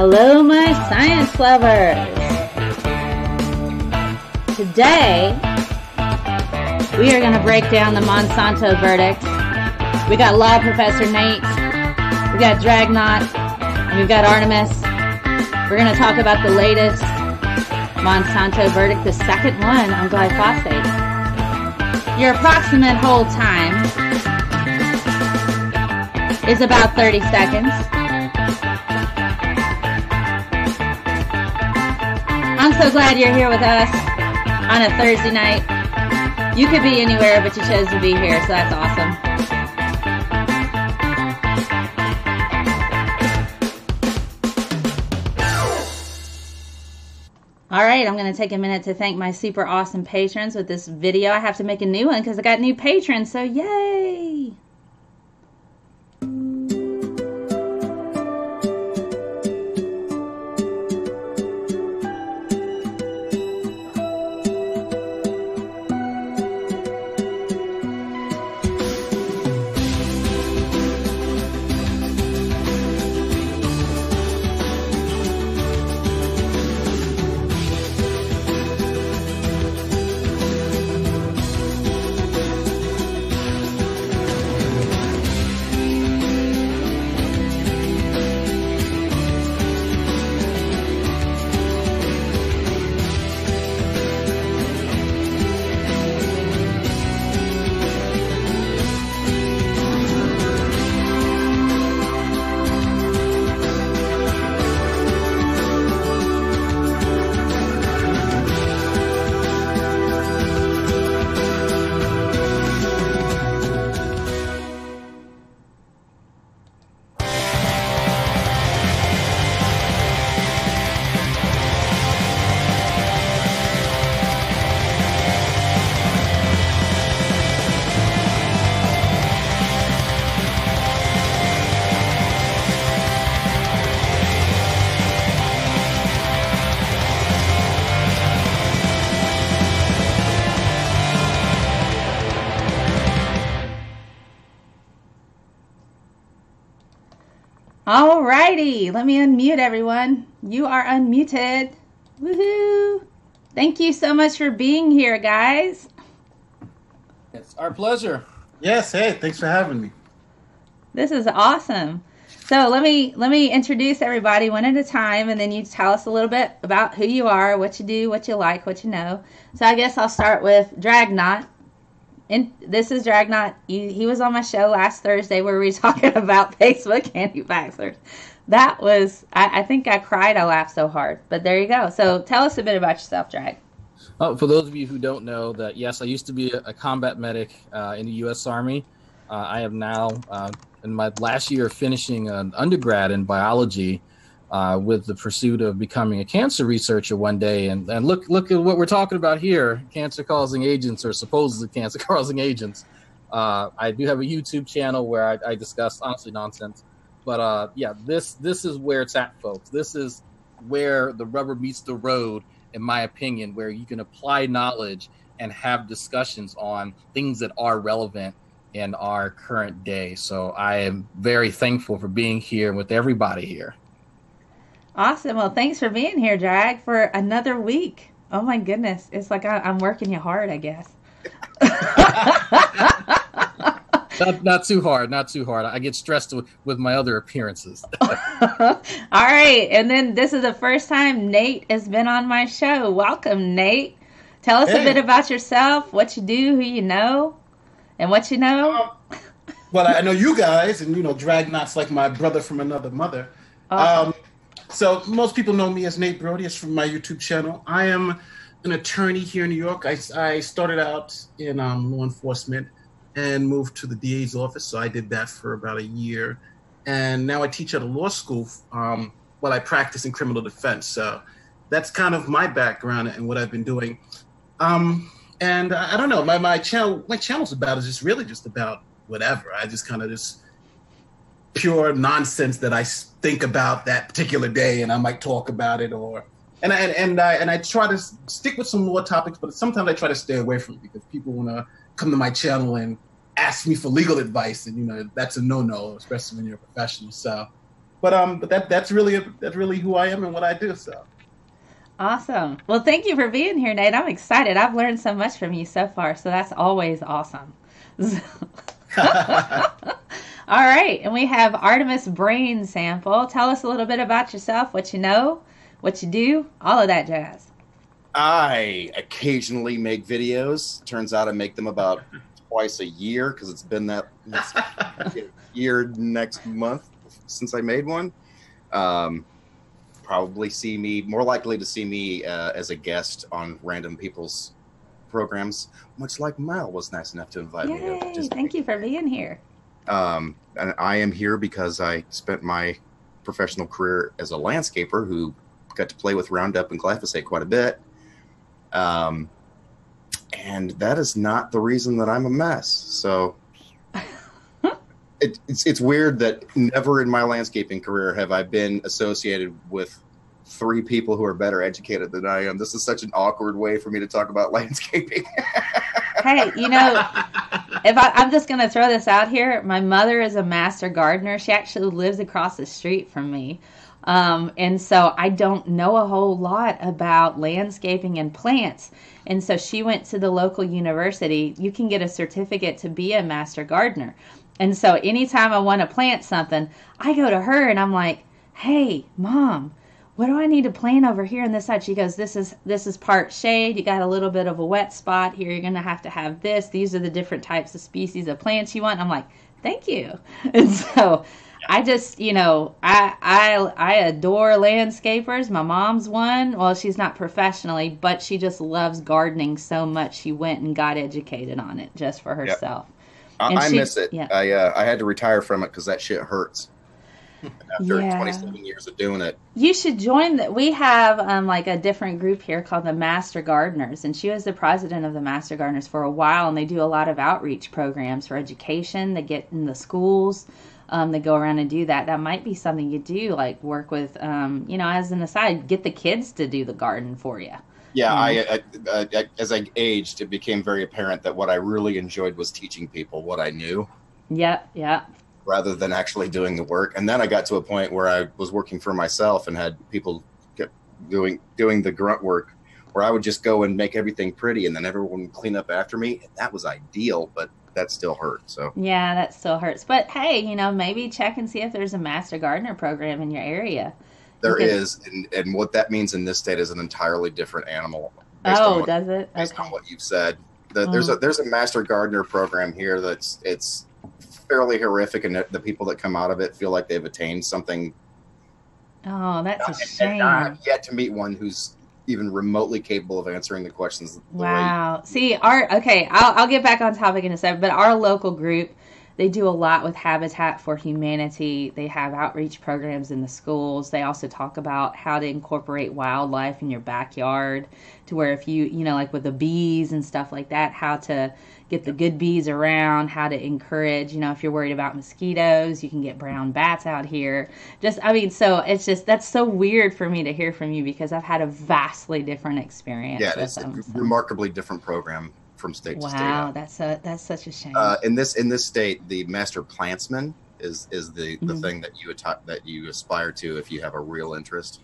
Hello, my science lovers! Today, we are going to break down the Monsanto Verdict. We got Law Professor Nate, we got Dragnauct, and we've got Artimus. We're going to talk about the latest Monsanto Verdict, the second one on glyphosate. Your approximate hold time is about 30 seconds. I'm so glad you're here with us on a Thursday night. You could be anywhere, but you chose to be here, so that's awesome. Alright, I'm going to take a minute to thank my super awesome patrons with this video. I have to make a new one because I got new patrons, so yay! Alrighty, let me unmute everyone. You are unmuted. Woohoo! Thank you so much for being here, guys. It's our pleasure. Yes, hey, thanks for having me. This is awesome. So let me introduce everybody one at a time, and then you tell us a little bit about who you are, what you do, what you like, what you know. So I guess I'll start with Dragnauct. And this is Dragnauct. He was on my show last Thursday where we were talking about Facebook anti-vaxxers. That was, I think I cried. I laughed so hard. But there you go. So tell us a bit about yourself, Drag. For those of you who don't know, that yes, I used to be a combat medic in the U.S. Army. I have now, in my last year, finishing an undergrad in biology with the pursuit of becoming a cancer researcher one day. And look at what we're talking about here, cancer-causing agents or supposedly cancer-causing agents. I do have a YouTube channel where I discuss, honestly, nonsense. But yeah, this is where it's at, folks. This is where the rubber meets the road, in my opinion, where you can apply knowledge and have discussions on things that are relevant in our current day. So I am very thankful for being here with everybody here. Awesome. Well, thanks for being here, Drag, for another week. Oh, my goodness. It's like I'm working you hard, I guess. Not too hard. Not too hard. I get stressed with my other appearances. All right. And then this is the first time Nate has been on my show. Welcome, Nate. Tell us a bit about yourself, what you do, who you know, and what you know. Well, I know you guys, and, Dragnauct's like my brother from another mother. Awesome. So most people know me as Nate Brody. It's from my YouTube channel. I am an attorney here in New York. I started out in law enforcement and moved to the DA's office. So I did that for about a year. And now I teach at a law school while I practice in criminal defense. So that's kind of my background and what I've been doing. And I don't know, my channel's about is just about whatever. I just kind of just pure nonsense that I think about that particular day, and I might talk about it, and I try to stick with some more topics, but sometimes I try to stay away from it because people want to come to my channel and ask me for legal advice, and that's a no-no, especially when you're a professional. So But that's really who I am and what I do. So Awesome. Well, thank you for being here, Nate. I'm excited. I've learned so much from you so far, so that's always awesome. All right, and we have Artimus brain sample. Tell us a little bit about yourself, what you know, what you do, all of that jazz. I occasionally make videos. Turns out I make them about twice a year because it's been that year next month since I made one. Probably more likely to see me as a guest on random people's programs, much like Mel was nice enough to invite me to. Thank you for being here. And I am here because I spent my professional career as a landscaper who got to play with Roundup and glyphosate quite a bit. And that is not the reason that I'm a mess. So it's weird that never in my landscaping career have I been associated with 3 people who are better educated than I am. This is such an awkward way for me to talk about landscaping. Hey, if I'm just going to throw this out here, my mother is a master gardener. She actually lives across the street from me. And so I don't know a whole lot about landscaping and plants. And so she went to the local university. You can get a certificate to be a master gardener. And so anytime I want to plant something, I go to her and I'm like, hey, Mom, what do I need to plant over here on this side? She goes, this is part shade. You got a little bit of a wet spot here. You're going to have this. These are the different types of species of plants you want. I'm like, thank you. And so I just, I adore landscapers. My mom's one. Well, she's not professionally, but she just loves gardening so much. She went and got educated on it just for herself. Yep. I miss it. Yeah. I had to retire from it because that shit hurts. After 27 years of doing it. You should join we have like a different group here called the Master Gardeners, and she was the president of the Master Gardeners for a while, and they do a lot of outreach programs for education. They get in the schools. They go around and do that. That might be something you do, like work with, as an aside, get the kids to do the garden for you. Yeah, I as I aged, it became very apparent that what I really enjoyed was teaching people what I knew. Yep. Rather than actually doing the work. And then I got to a point where I was working for myself and had people doing the grunt work, where I would just go and make everything pretty and then everyone would clean up after me. And that was ideal, but that still hurt. So yeah, that still hurts. But hey, maybe check and see if there's a Master Gardener program in your area. There is, and what that means in this state is an entirely different animal. Does it? Based on what you've said. There's a Master Gardener program here it's fairly horrific, and the people that come out of it feel like they've attained something. Oh, that's a shame. And I have yet to meet one who's even remotely capable of answering the questions. Wow. See, I'll get back on topic in a second, but our local group, they do a lot with Habitat for Humanity. They have outreach programs in the schools. They also talk about how to incorporate wildlife in your backyard, to where if you, like with the bees and stuff like that, how to get the good bees around, how to encourage, if you're worried about mosquitoes, you can get brown bats out here. So it's just, that's so weird for me to hear from you, because I've had a vastly different experience. Yeah, it's a remarkably different program from state to state. Wow, that's such a shame. In this state, the master plantsman is the thing that you aspire to if you have a real interest.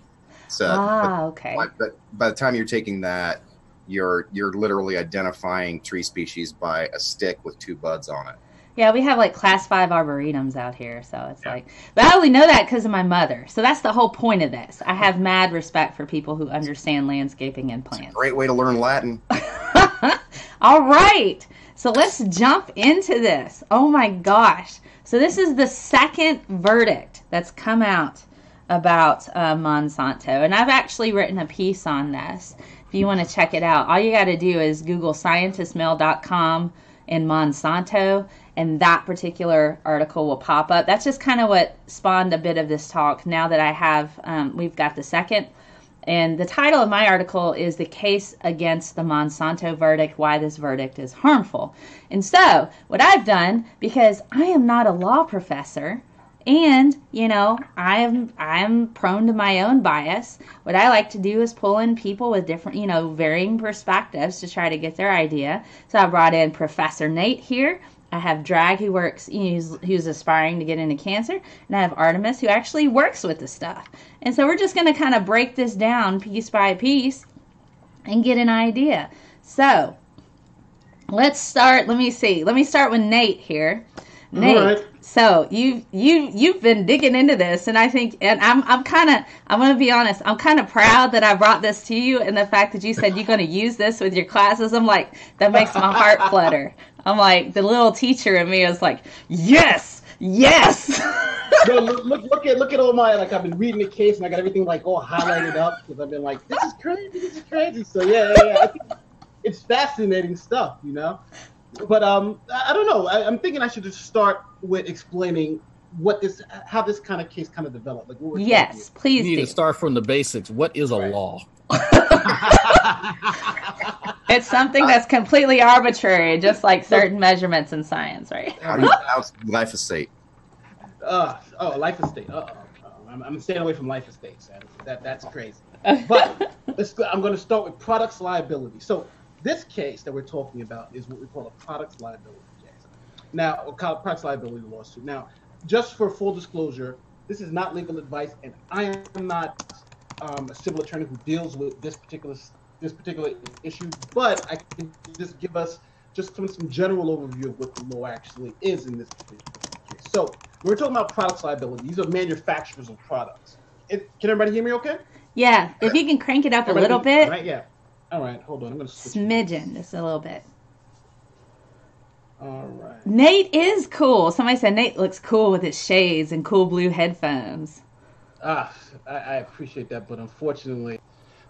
So, okay. But by the time you're taking that, you're literally identifying tree species by a stick with 2 buds on it. Yeah, we have like class 5 arboretums out here, so it's but I only know that because of my mother. So that's the whole point of this. I have mad respect for people who understand landscaping and plants. It's a great way to learn Latin. All right, so let's jump into this. Oh my gosh. So this is the second verdict that's come out about Monsanto, and I've actually written a piece on this. If you want to check it out, all you got to do is Google ScientistMel.com and Monsanto, and that particular article will pop up. That's just kind of what spawned a bit of this talk. Now that I have, we've got the second. And the title of my article is The Case Against the Monsanto Verdict, Why This Verdict is Harmful. And so what I've done, because I am not a law professor, and, I am prone to my own bias, what I like to do is pull in people with different, varying perspectives to try to get their idea. So I brought in Professor Nate here, I have Drag, who works, who's aspiring to get into cancer, and I have Artimus, who actually works with the stuff. And so we're just going to kind of break this down piece by piece and get an idea. So let's start. Let me start with Nate here. Nate, right. So you've been digging into this, and I think, and I'm going to be honest, I'm kind of proud that I brought this to you, and the fact that you said you're going to use this with your classes, I'm like, that makes my heart flutter. I'm like, the little teacher in me is like, yes. No, look at all my, like, I've been reading the case and I got everything like all highlighted up because I've been like, this is crazy. So yeah. I think it's fascinating stuff, you know. But I don't know. I'm thinking I should just start with explaining how this kind of case kind of developed. Like, what we're yes, please. You need to start from the basics. What is a law? It's something that's completely arbitrary, just like certain measurements in science, right? How do you pronounce glyphosate? Glyphosate. I'm staying away from glyphosate. So that's crazy. But I'm going to start with products liability. So this case that we're talking about is what we call a products liability case. Now, products liability lawsuit. Now, just for full disclosure, this is not legal advice, and I am not a civil attorney who deals with this particular issue, but I can just give us just some general overview of what the law actually is in this particular case. So when we're talking about products liability, these are manufacturers of products. Can everybody hear me okay? Yeah, if you can crank it up a little bit. Right, yeah. All right, hold on. I'm going to switch. Smidgen, just a little bit. All right. Nate is cool. Somebody said Nate looks cool with his shades and cool blue headphones. I appreciate that, but unfortunately,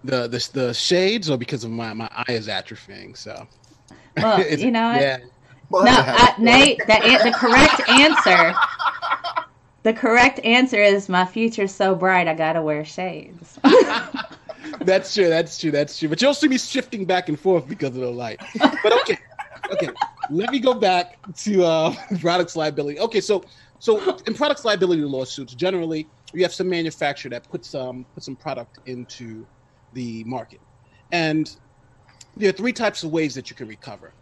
the shades are because of my eye is atrophying. So, well, you know, yeah. Nate, the correct answer. The correct answer is my future's so bright I gotta wear shades. That's true. But you'll see me shifting back and forth because of the light. But okay. Let me go back to products liability. Okay, so in products liability lawsuits, generally you have some manufacturer that puts some product into the market, and there are three types of ways that you can recover.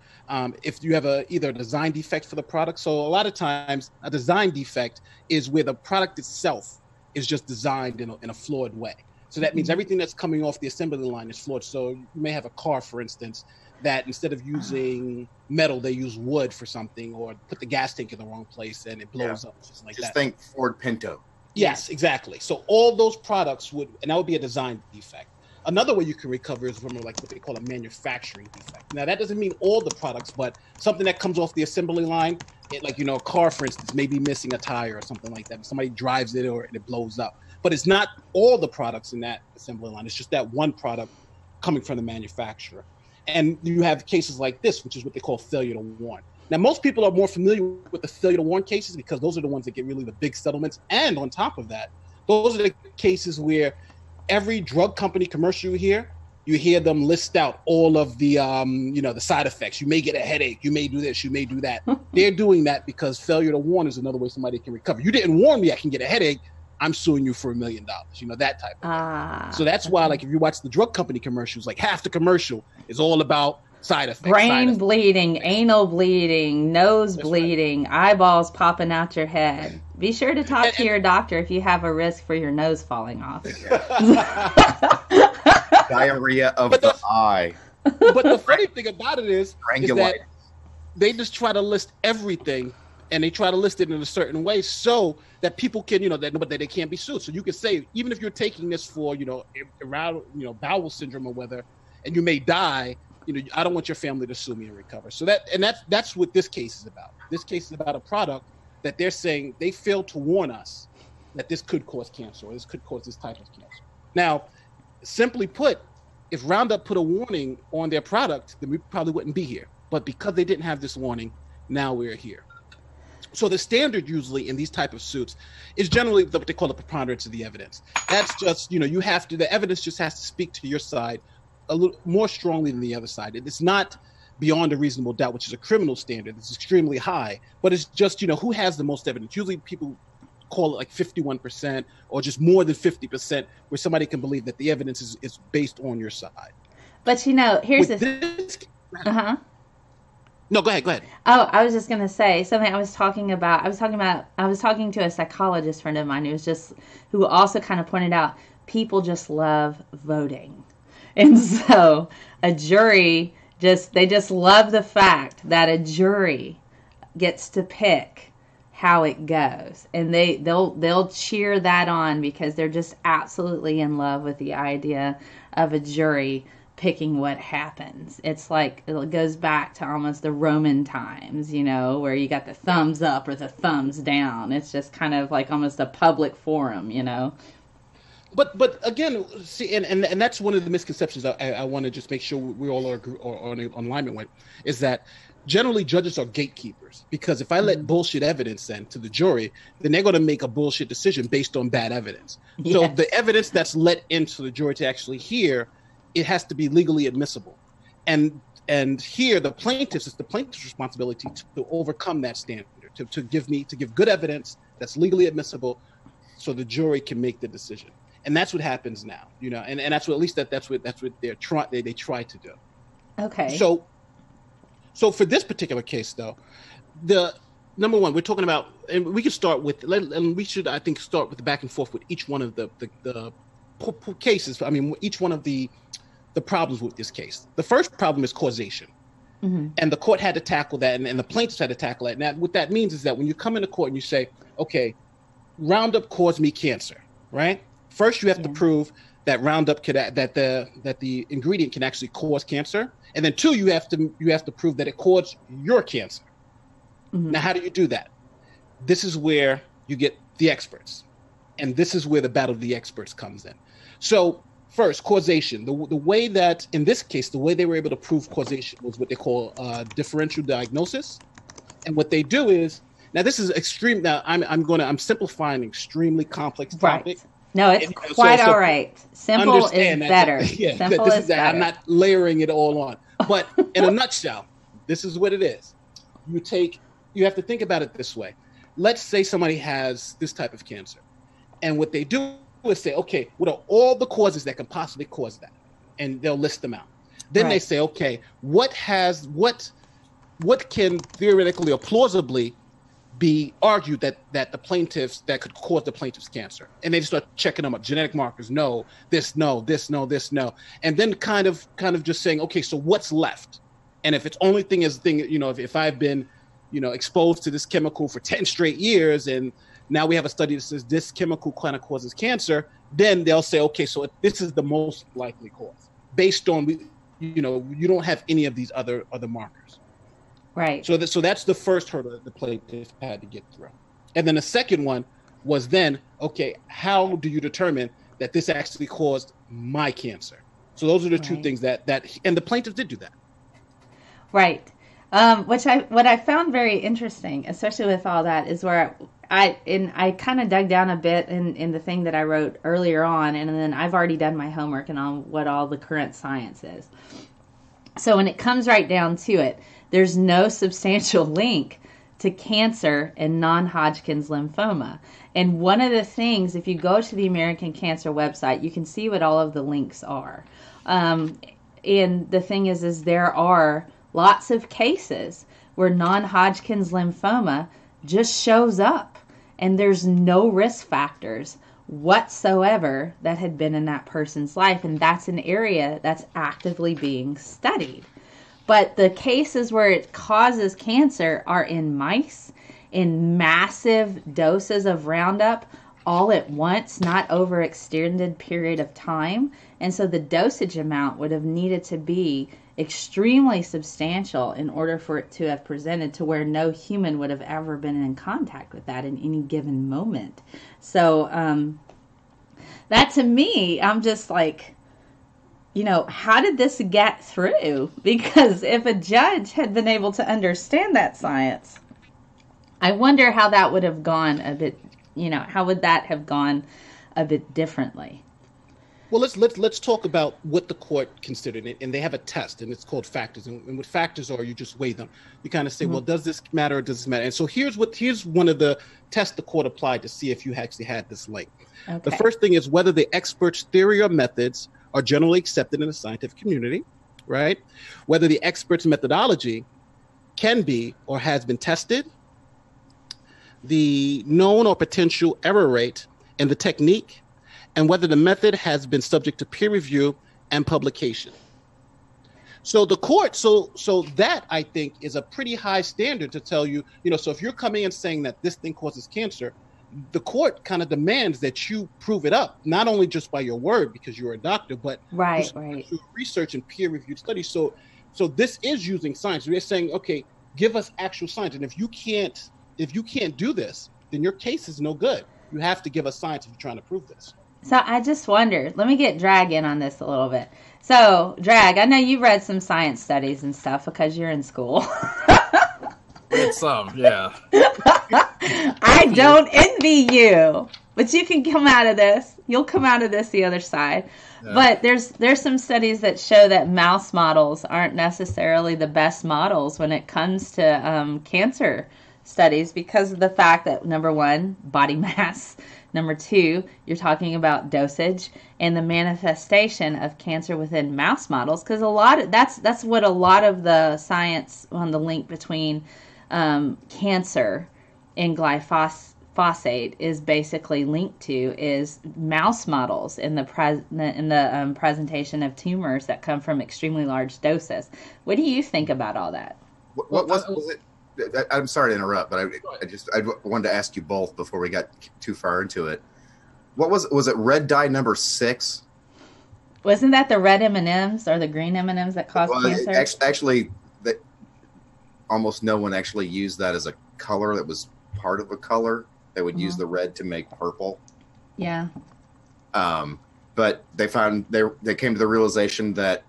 If you have either a design defect for the product, so a lot of times a design defect is where the product itself is just designed in a flawed way. So that means everything that's coming off the assembly line is flawed. So you may have a car, for instance, that instead of using metal, they use wood for something, or put the gas tank in the wrong place and it blows up. Just think Ford Pinto. Yes, exactly. So all those products and that would be a design defect. Another way you can recover is from like what they call a manufacturing defect. Now that doesn't mean all the products, but something that comes off the assembly line, a car, for instance, may be missing a tire or something like that. Somebody drives it or it blows up. But it's not all the products in that assembly line. It's just that one product coming from the manufacturer. And you have cases like this, which is what they call failure to warn. Now, most people are more familiar with the failure to warn cases because those are the ones that get really the big settlements. And on top of that, those are the cases where every drug company commercial you hear them list out all of the, the side effects. You may get a headache. You may do this. You may do that. They're doing that because failure to warn is another way somebody can recover. You didn't warn me I can get a headache. I'm suing you for $1 million, that type of thing. So that's why, like, if you watch the drug company commercials, like half the commercial is all about side effects. Brain bleeding, anal bleeding, nose bleeding, eyeballs popping out your head. Be sure to talk to your doctor if you have a risk for your nose falling off. Diarrhea of the eye. But the funny thing about it is that they just try to list everything, and they try to list it in a certain way so that people can, that they can't be sued. So you can say, even if you're taking this for, around, bowel syndrome or whether, and you may die, I don't want your family to sue me and recover. So that's what this case is about. This case is about a product that they're saying they failed to warn us that this could cause cancer, or this could cause this type of cancer. Now, simply put, if Roundup put a warning on their product, then we probably wouldn't be here. But because they didn't have this warning, now we're here. So the standard usually in these type of suits is generally what they call a preponderance of the evidence. That's just, the evidence just has to speak to your side a little more strongly than the other side. It's not beyond a reasonable doubt, which is a criminal standard. It's extremely high, but it's just, who has the most evidence? Usually people call it like 51% or just more than 50%, where somebody can believe that the evidence is based on your side. But here's the No, go ahead. Go ahead. Oh, I was just gonna say something. I was talking to a psychologist friend of mine who also kind of pointed out people just love voting, and so a jury they just love the fact that a jury gets to pick how it goes, and they'll cheer that on because they're just absolutely in love with the idea of a jury picking what happens. It's like it goes back to almost the Roman times, where you got the thumbs up or the thumbs down. It's just kind of like almost a public forum. But again, see, and that's one of the misconceptions I want to just make sure we all are on alignment with, is that generally judges are gatekeepers, because if I let bullshit evidence then to the jury, then they're going to make a bullshit decision based on bad evidence. Yes. So the evidence that's let into the jury to actually hear, it has to be legally admissible. And here it's the plaintiff's responsibility to overcome that standard, to give good evidence that's legally admissible so the jury can make the decision. And that's what happens now, and that's what, at least that's what they try to do. Okay. So for this particular case though, the number one, we're talking about, and we can start with, and we should, I think, start with the back and forth with each one of the cases. I mean, each one of the problems with this case. The first problem is causation. Mm-hmm. And the court had to tackle that, and the plaintiffs had to tackle that. Now, what that means is that when you come into court and you say, okay, Roundup caused me cancer, right? First, you have to prove that Roundup that the ingredient can actually cause cancer, and then two, you have to prove that it caused your cancer. Mm-hmm. Now, how do you do that? This is where you get the experts, and this is where the battle of the experts comes in. So first, causation. The way that, in this case, the way they were able to prove causation was what they call differential diagnosis. And what they do is, now this is extreme. Now I'm simplifying an extremely complex topic. Right. No, it's quite all right. Simple is better. Yeah, Simple is better. I'm not layering it all on. But in a nutshell, this is what it is. You have to think about it this way. Let's say somebody has this type of cancer, and what they do is say, okay, what are all the causes that can possibly cause that? And they'll list them out. Then they say, okay, what can theoretically or plausibly be argued that could cause the plaintiff's cancer? And they start checking them up. Genetic markers, no, this, no, this, no, this, no. And then kind of just saying, okay, so what's left? And if it's only thing, if I've been, exposed to this chemical for 10 straight years, and now we have a study that says this chemical kind of causes cancer, then they'll say, okay, so this is the most likely cause based on, you don't have any of these other markers. Right. So that's the first hurdle that the plaintiff had to get through. And then the second one was then, okay, how do you determine that this actually caused my cancer? So those are the two things that and the plaintiff did do that. Right. What I found very interesting, especially with all that, is where I kind of dug down a bit in the thing that I wrote earlier on, and then I've already done my homework and on what all the current science is. So when it comes right down to it, there's no substantial link to cancer and non-Hodgkin's lymphoma. And one of the things, if you go to the American Cancer website, you can see what all of the links are. And the thing is there are lots of cases where non-Hodgkin's lymphoma just shows up, and there's no risk factors whatsoever that had been in that person's life, and that's an area that's actively being studied. But the cases where it causes cancer are in mice, in massive doses of Roundup, all at once, not over extended period of time. And so the dosage amount would have needed to be extremely substantial in order for it to have presented to where no human would have ever been in contact with that in any given moment. So that, to me, I'm just like, how did this get through? Because if a judge had been able to understand that science, I wonder how that would have gone a bit, how would that have gone a bit differently? Well, let's talk about what the court considered, and they have a test, and it's called factors. And what factors are, you just weigh them. You kind of say, well, does this matter or does this matter? And so here's one of the tests the court applied to see if you actually had this link. Okay. The first thing is whether the expert's theory or methods are generally accepted in the scientific community, right? Whether the expert's methodology can be or has been tested, the known or potential error rate in the technique, and whether the method has been subject to peer review and publication. So the court, so that I think is a pretty high standard to tell you, so if you're coming in saying that this thing causes cancer, the court kind of demands that you prove it up, not only just by your word because you're a doctor, but through research and peer-reviewed studies. So this is using science. We're saying, okay, give us actual science, and if you can't do this, then your case is no good. You have to give us science if you're trying to prove this. So I just wondered, let me get Drag in on this a little bit. So, Drag, I know you've read some science studies and stuff because you're in school. Read some, yeah. I don't envy you, but you can come out of this. You'll come out of this the other side. Yeah. But there's some studies that show that mouse models aren't necessarily the best models when it comes to cancer studies because of the fact that, number one, body mass. Number two, you're talking about dosage and the manifestation of cancer within mouse models, because that's what a lot of the science on the link between cancer and glyphosate is basically linked to is mouse models in the presentation of tumors that come from extremely large doses. What do you think about all that? What was it? I'm sorry to interrupt, but I wanted to ask you both before we got too far into it. What was it? Red dye number 6? Wasn't that the red M&Ms or the green M&Ms that cause cancer? Actually, that almost no one actually used that as a color. That was part of a color. They would use the red to make purple. Yeah. But they found they came to the realization that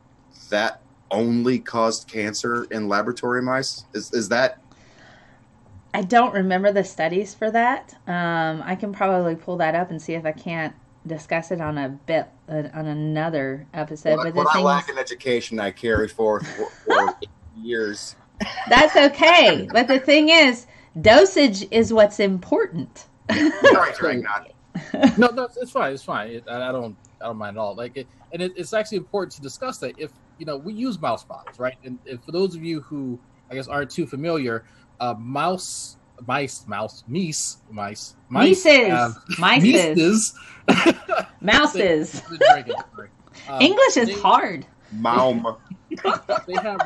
only caused cancer in laboratory mice. Is that? I don't remember the studies for that. I can probably pull that up and see if I can't discuss it on another episode. What I lack in education, I carry forth for years. That's okay. But the thing is, dosage is what's important. Sorry, Dragnauct. No, it's fine. It's fine. I don't mind at all. It's actually important to discuss that. If we use mouse models, right? And for those of you who I guess aren't too familiar. Mice. Mouses. English is hard. Maum. They have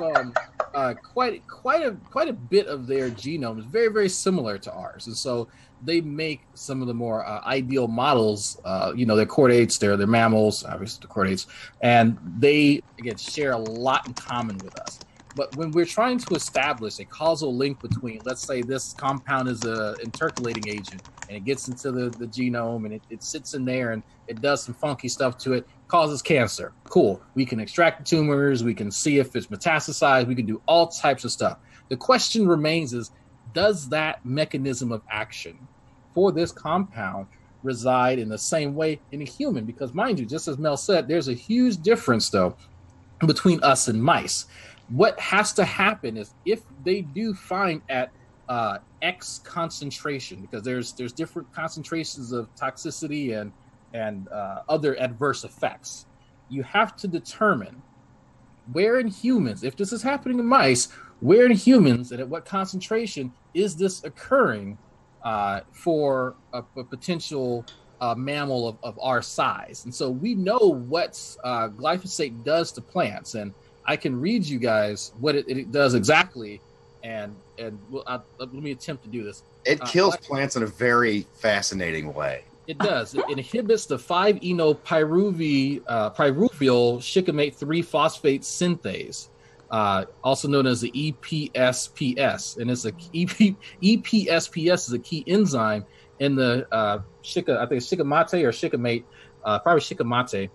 quite a bit of their genome is very, very similar to ours, and so they make some of the more ideal models. They're chordates, they're mammals, obviously the chordates, and they again share a lot in common with us. But when we're trying to establish a causal link between, let's say this compound is an intercalating agent and it gets into the genome and it sits in there and it does some funky stuff to it, causes cancer. Cool. We can extract the tumors. We can see if it's metastasized. We can do all types of stuff. The question remains is, does that mechanism of action for this compound reside in the same way in a human? Because mind you, just as Mel said, there's a huge difference, though, between us and mice. What has to happen is if they do find at X concentration, because there's different concentrations of toxicity and other adverse effects, you have to determine where in humans, if this is happening in mice, where in humans and at what concentration is this occurring for a potential mammal of our size. And so we know what glyphosate does to plants, and I can read you guys what it does exactly, and let me attempt to do this. It kills plants in a very fascinating way. It does. It inhibits the 5-enopyruvyl shikimate 3-phosphate synthase, also known as the EPSPS, and it's EPSPS is a key enzyme in the shikimate or shikimate, probably shikimate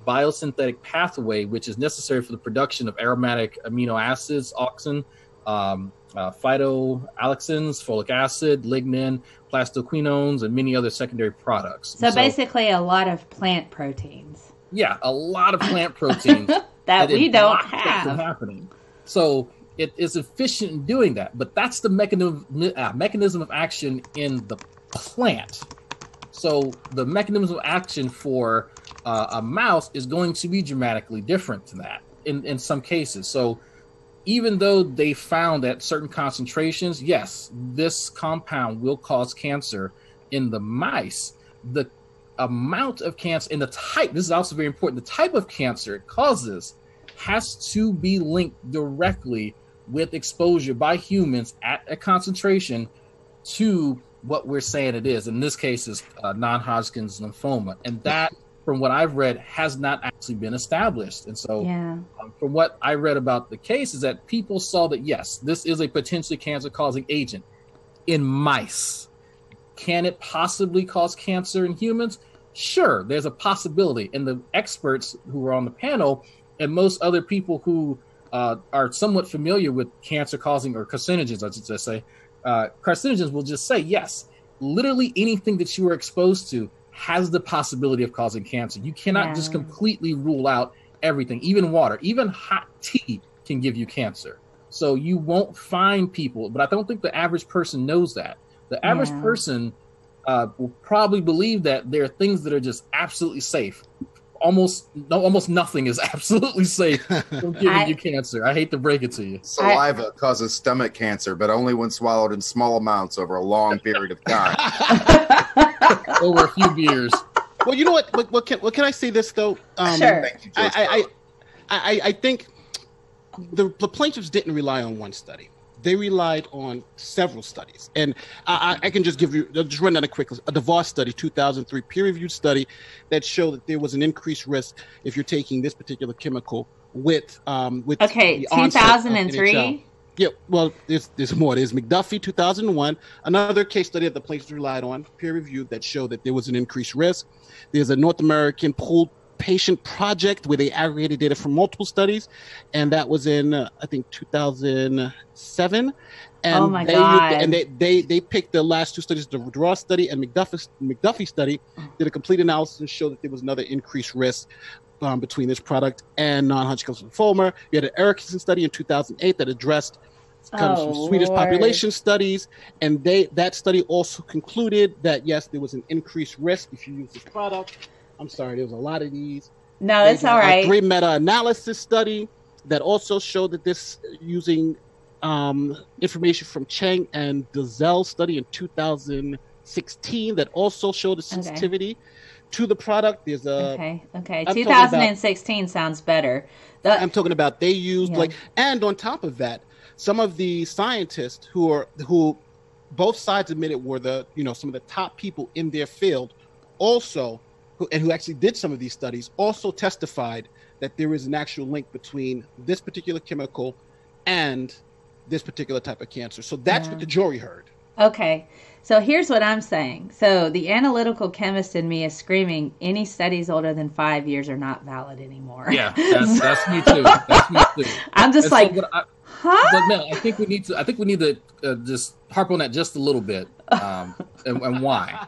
biosynthetic pathway, which is necessary for the production of aromatic amino acids, auxin, phytoalexins, folic acid, lignin, plastoquinones, and many other secondary products. So basically a lot of plant proteins. Yeah, a lot of plant proteins that we don't have. Happening. So it is efficient in doing that, but that's the mechanism of action in the plant. So the mechanism of action for a mouse is going to be dramatically different to that in some cases. So even though they found at certain concentrations, yes, this compound will cause cancer in the mice, the amount of cancer and the type, this is also very important, the type of cancer it causes has to be linked directly with exposure by humans at a concentration to what we're saying it is. In this case, is non-Hodgkin's lymphoma. And that, from what I've read, has not actually been established. And so from what I read about the case is that people saw that, yes, this is a potentially cancer-causing agent in mice. Can it possibly cause cancer in humans? Sure, there's a possibility. And the experts who were on the panel and most other people who are somewhat familiar with cancer-causing, or carcinogens, I should just say, carcinogens will just say, yes, literally anything that you are exposed to has the possibility of causing cancer. You cannot just completely rule out everything. Even water, even hot tea can give you cancer. So you won't find people, but I don't think the average person knows that. The average person will probably believe that there are things that are just absolutely safe. Almost nothing is absolutely safe from giving you cancer. I hate to break it to you. Saliva causes stomach cancer, but only when swallowed in small amounts over a long period of time. Over a few beers. Well, you know what? What can I say this though? Sure. Thank you, George. I think the plaintiffs didn't rely on one study. They relied on several studies. And I can just just run down a quick list. A DeVos study, 2003 peer-reviewed study that showed that there was an increased risk if you're taking this particular chemical with okay, 2003? Yeah, well, there's more. There's McDuffie, 2001, another case study that the plaintiffs relied on, peer-reviewed, that showed that there was an increased risk. There's a North American pooled patient project where they aggregated data from multiple studies, and that was in I think 2007. And oh my God! And they picked the last two studies, the Draw study and McDuffie study, did a complete analysis and showed that there was another increased risk between this product and non-Hodgkin's lymphoma. You had an Erickson study in 2008 that addressed comes from Swedish population studies, and that study also concluded that yes, there was an increased risk if you use this product. I'm sorry, there was a lot of these. No, it's all right. A great meta-analysis study that also showed that this using information from Chang and Dazell study in 2016 that also showed a sensitivity to the product. There's a okay. 2016 sounds better. I'm talking about they used and on top of that, some of the scientists who both sides admitted were some of the top people in their field also. Who actually did some of these studies also testified that there is an actual link between this particular chemical and this particular type of cancer. So that's what the jury heard. Okay. So here's what I'm saying. So the analytical chemist in me is screaming, any studies older than 5 years are not valid anymore. Yeah, that's me too. That's me too. I'm just But Mel, I think we need to just harp on that just a little bit, and why.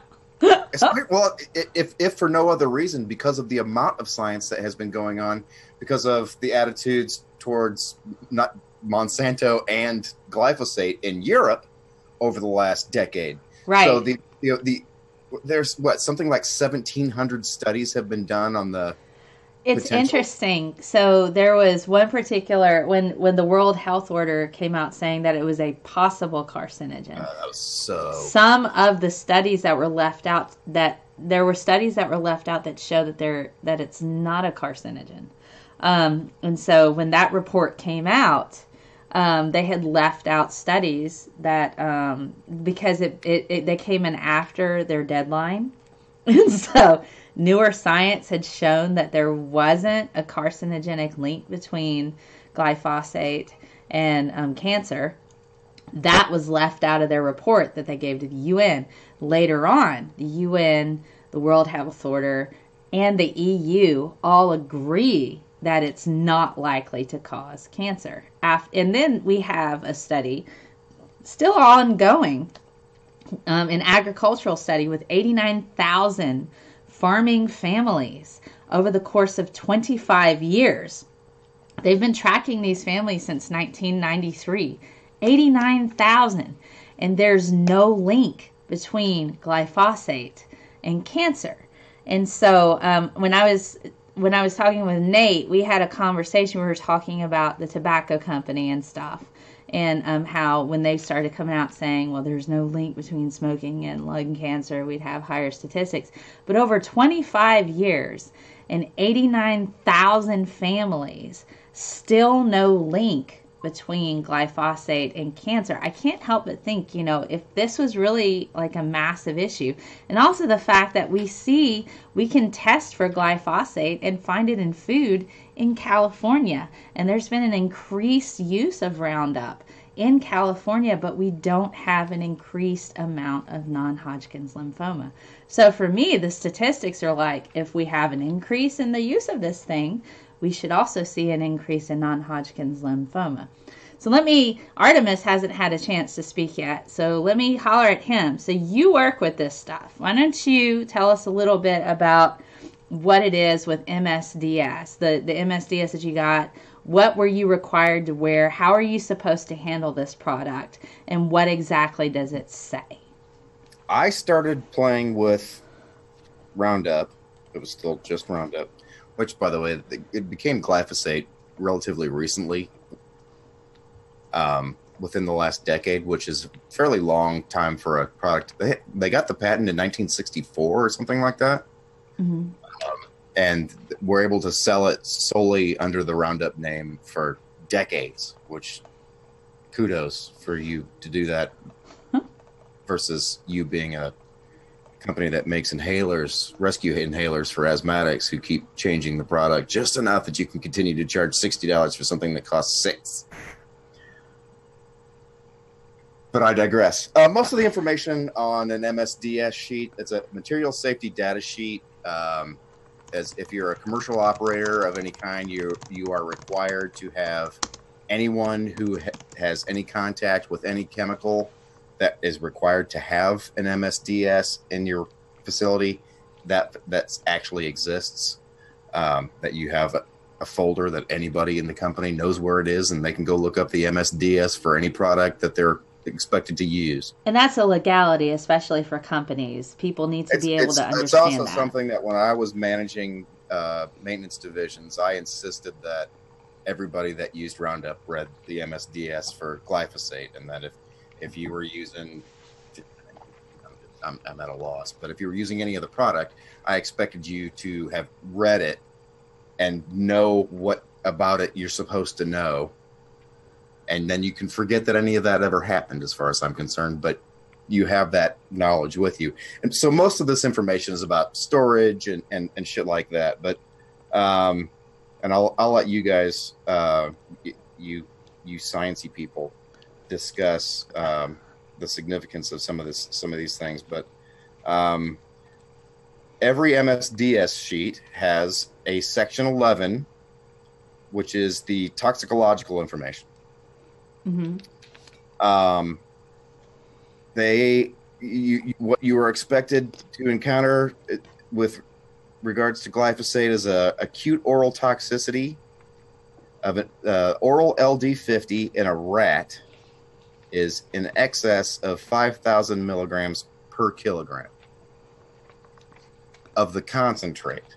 Well, if for no other reason, because of the amount of science that has been going on, because of the attitudes towards not Monsanto and glyphosate in Europe over the last decade. Right. So there's something like 1,700 studies have been done on the. It's interesting. So there was one particular when the World Health Order came out saying that it was a possible carcinogen. That was so. Some of the studies that were left out that show that it's not a carcinogen. And so when that report came out, they had left out studies that because they came in after their deadline, and so. Newer science had shown that there wasn't a carcinogenic link between glyphosate and cancer. That was left out of their report that they gave to the UN. Later on, the UN, the World Health Order, and the EU all agree that it's not likely to cause cancer. And then we have a study still ongoing, an agricultural study with 89,000 farming families over the course of 25 years. They've been tracking these families since 1993. 89,000. And there's no link between glyphosate and cancer. And so when I was when I was talking with Nate, we had a conversation. We were talking about the tobacco company and stuff, and how when they started coming out saying, well, there's no link between smoking and lung cancer, we'd have higher statistics. But over 25 years and 89,000 families, still no link between glyphosate and cancer. I can't help but think, if this was really like a massive issue, and also the fact that we can test for glyphosate and find it in food in California, and there's been an increased use of Roundup in California, but we don't have an increased amount of non-Hodgkin's lymphoma. So for me, the statistics are like, if we have an increase in the use of this thing, we should also see an increase in non-Hodgkin's lymphoma. So Artimus hasn't had a chance to speak yet, so let me holler at him. So you work with this stuff. Why don't you tell us a little bit about what it is with MSDS, the MSDS that you got. What were you required to wear? How are you supposed to handle this product? And what exactly does it say? I started playing with Roundup. It was still just Roundup, which, by the way, it became glyphosate relatively recently, within the last decade, which is a fairly long time for a product. They got the patent in 1964 or something like that. Mm-hmm. And were able to sell it solely under the Roundup name for decades, which kudos for you to do that, versus you being a company that makes inhalers, rescue inhalers for asthmatics who keep changing the product just enough that you can continue to charge $60 for something that costs $6. But I digress. Most of the information on an MSDS sheet, it's a material safety data sheet. As if you're a commercial operator of any kind, you are required to have anyone who has any contact with any chemical that is required to have an MSDS in your facility that actually exists. That you have a folder that anybody in the company knows where it is, and they can go look up the MSDS for any product that they're expected to use. And that's a legality, especially for companies. People need to be able to understand that. It's also something that when I was managing maintenance divisions, I insisted that everybody that used Roundup read the MSDS for glyphosate, and that if you were using, I'm at a loss, but if you were using any other product, I expected you to have read it and know what about it you're supposed to know. And then you can forget that any of that ever happened, as far as I'm concerned, but you have that knowledge with you. And so most of this information is about storage and shit like that. But, and I'll let you guys, you sciencey people, discuss the significance of some of these things. But every MSDS sheet has a section 11, which is the toxicological information. Mm-hmm. What you are expected to encounter with regards to glyphosate is a acute oral toxicity of an oral LD50 in a rat is in excess of 5,000 milligrams per kilogram of the concentrate.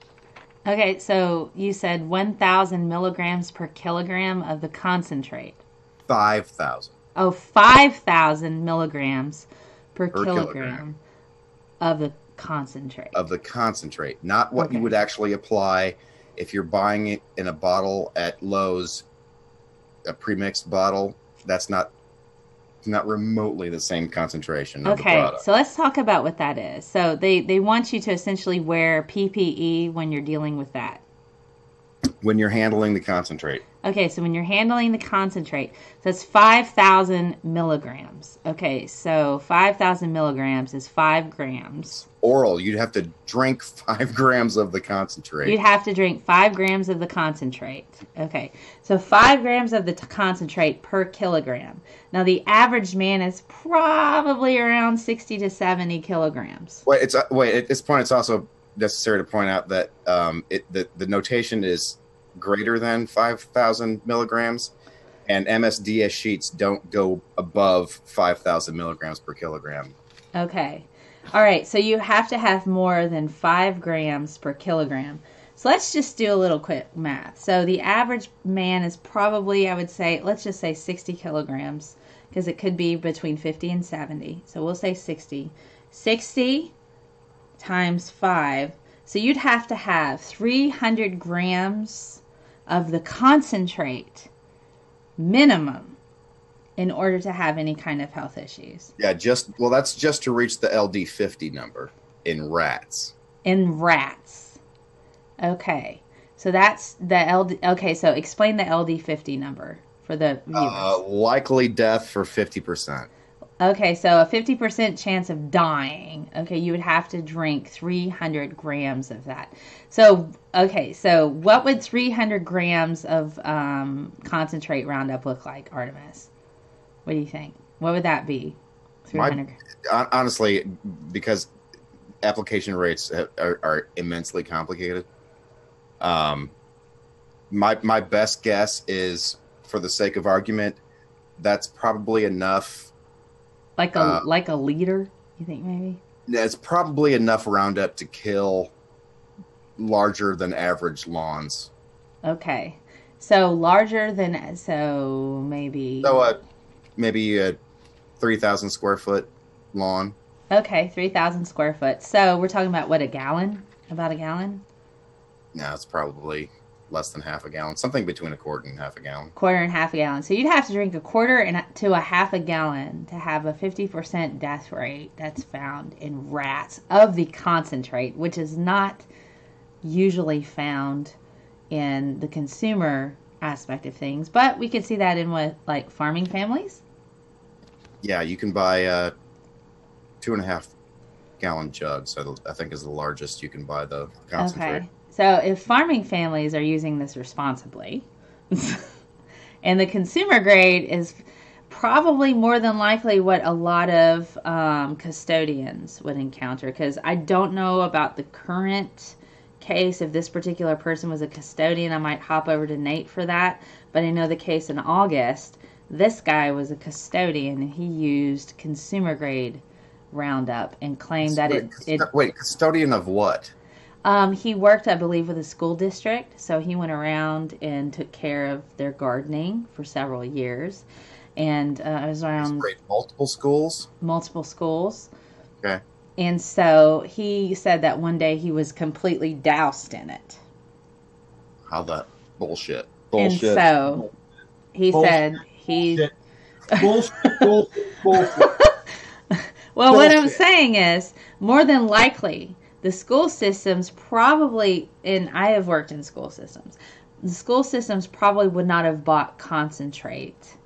Okay, so you said 1,000 milligrams per kilogram of the concentrate. 5,000. Oh, 5,000 milligrams per kilogram of the concentrate. Of the concentrate, not what you would actually apply if you're buying it in a bottle at Lowe's, a premixed bottle. That's not remotely the same concentration of the product. So let's talk about what that is. So they want you to essentially wear PPE when you're dealing with that. When you're handling the concentrate. Okay, so when you're handling the concentrate, that's 5,000 milligrams. Okay, so 5,000 milligrams is 5 grams. Oral, you'd have to drink 5 grams of the concentrate. You'd have to drink 5 grams of the concentrate. Okay, so 5 grams of the concentrate per kilogram. Now, the average man is probably around 60 to 70 kilograms. Wait, at this point, it's also necessary to point out that the notation is greater than 5,000 milligrams, and MSDS sheets don't go above 5,000 milligrams per kilogram. Okay. All right. So you have to have more than 5 grams per kilogram. So let's just do a little quick math. So the average man is probably, I would say, let's just say 60 kilograms, because it could be between 50 and 70. So we'll say 60. 60 times 5. So you'd have to have 300 grams of the concentrate minimum in order to have any kind of health issues. Yeah, that's just to reach the LD50 number in rats. In rats. Okay. So that's the LD. Okay, so explain the LD50 number for the viewers. Likely death for 50%. Okay, so a 50% chance of dying. Okay, you would have to drink 300 grams of that. So, okay, so what would 300 grams of concentrate Roundup look like, Artimus? What do you think? What would that be? 300. Honestly, because application rates are immensely complicated, my best guess is, for the sake of argument, that's probably enough. Like a liter, you think maybe? It's probably enough Roundup to kill larger than average lawns. Okay. So maybe... So maybe a 3,000 square foot lawn. Okay, 3,000 square foot. So we're talking about, what, a gallon? About a gallon? No, it's probably less than half a gallon. Something between a quarter and half a gallon. Quarter and half a gallon. So you'd have to drink a quarter to a half a gallon to have a 50% death rate that's found in rats of the concentrate, which is not usually found in the consumer aspect of things. But we could see that in like farming families. Yeah, you can buy 2.5 gallon jugs. I think is the largest you can buy the concentrate. Okay. So if farming families are using this responsibly, and the consumer grade is probably more than likely what a lot of custodians would encounter, because I don't know about the current case. If this particular person was a custodian, I might hop over to Nate for that. But I know the case in August, this guy was a custodian and he used consumer grade Roundup and claimed that Wait, custodian of what? He worked, I believe, with a school district, so he went around and took care of their gardening for several years. And I was around multiple schools. Multiple schools. Okay. And so he said that one day he was completely doused in it. How that bullshit? And so he said he. Bullshit. Bullshit. Well, what I'm saying is, more than likely, the school systems probably, and I have worked in school systems, the school systems probably would not have bought concentrate.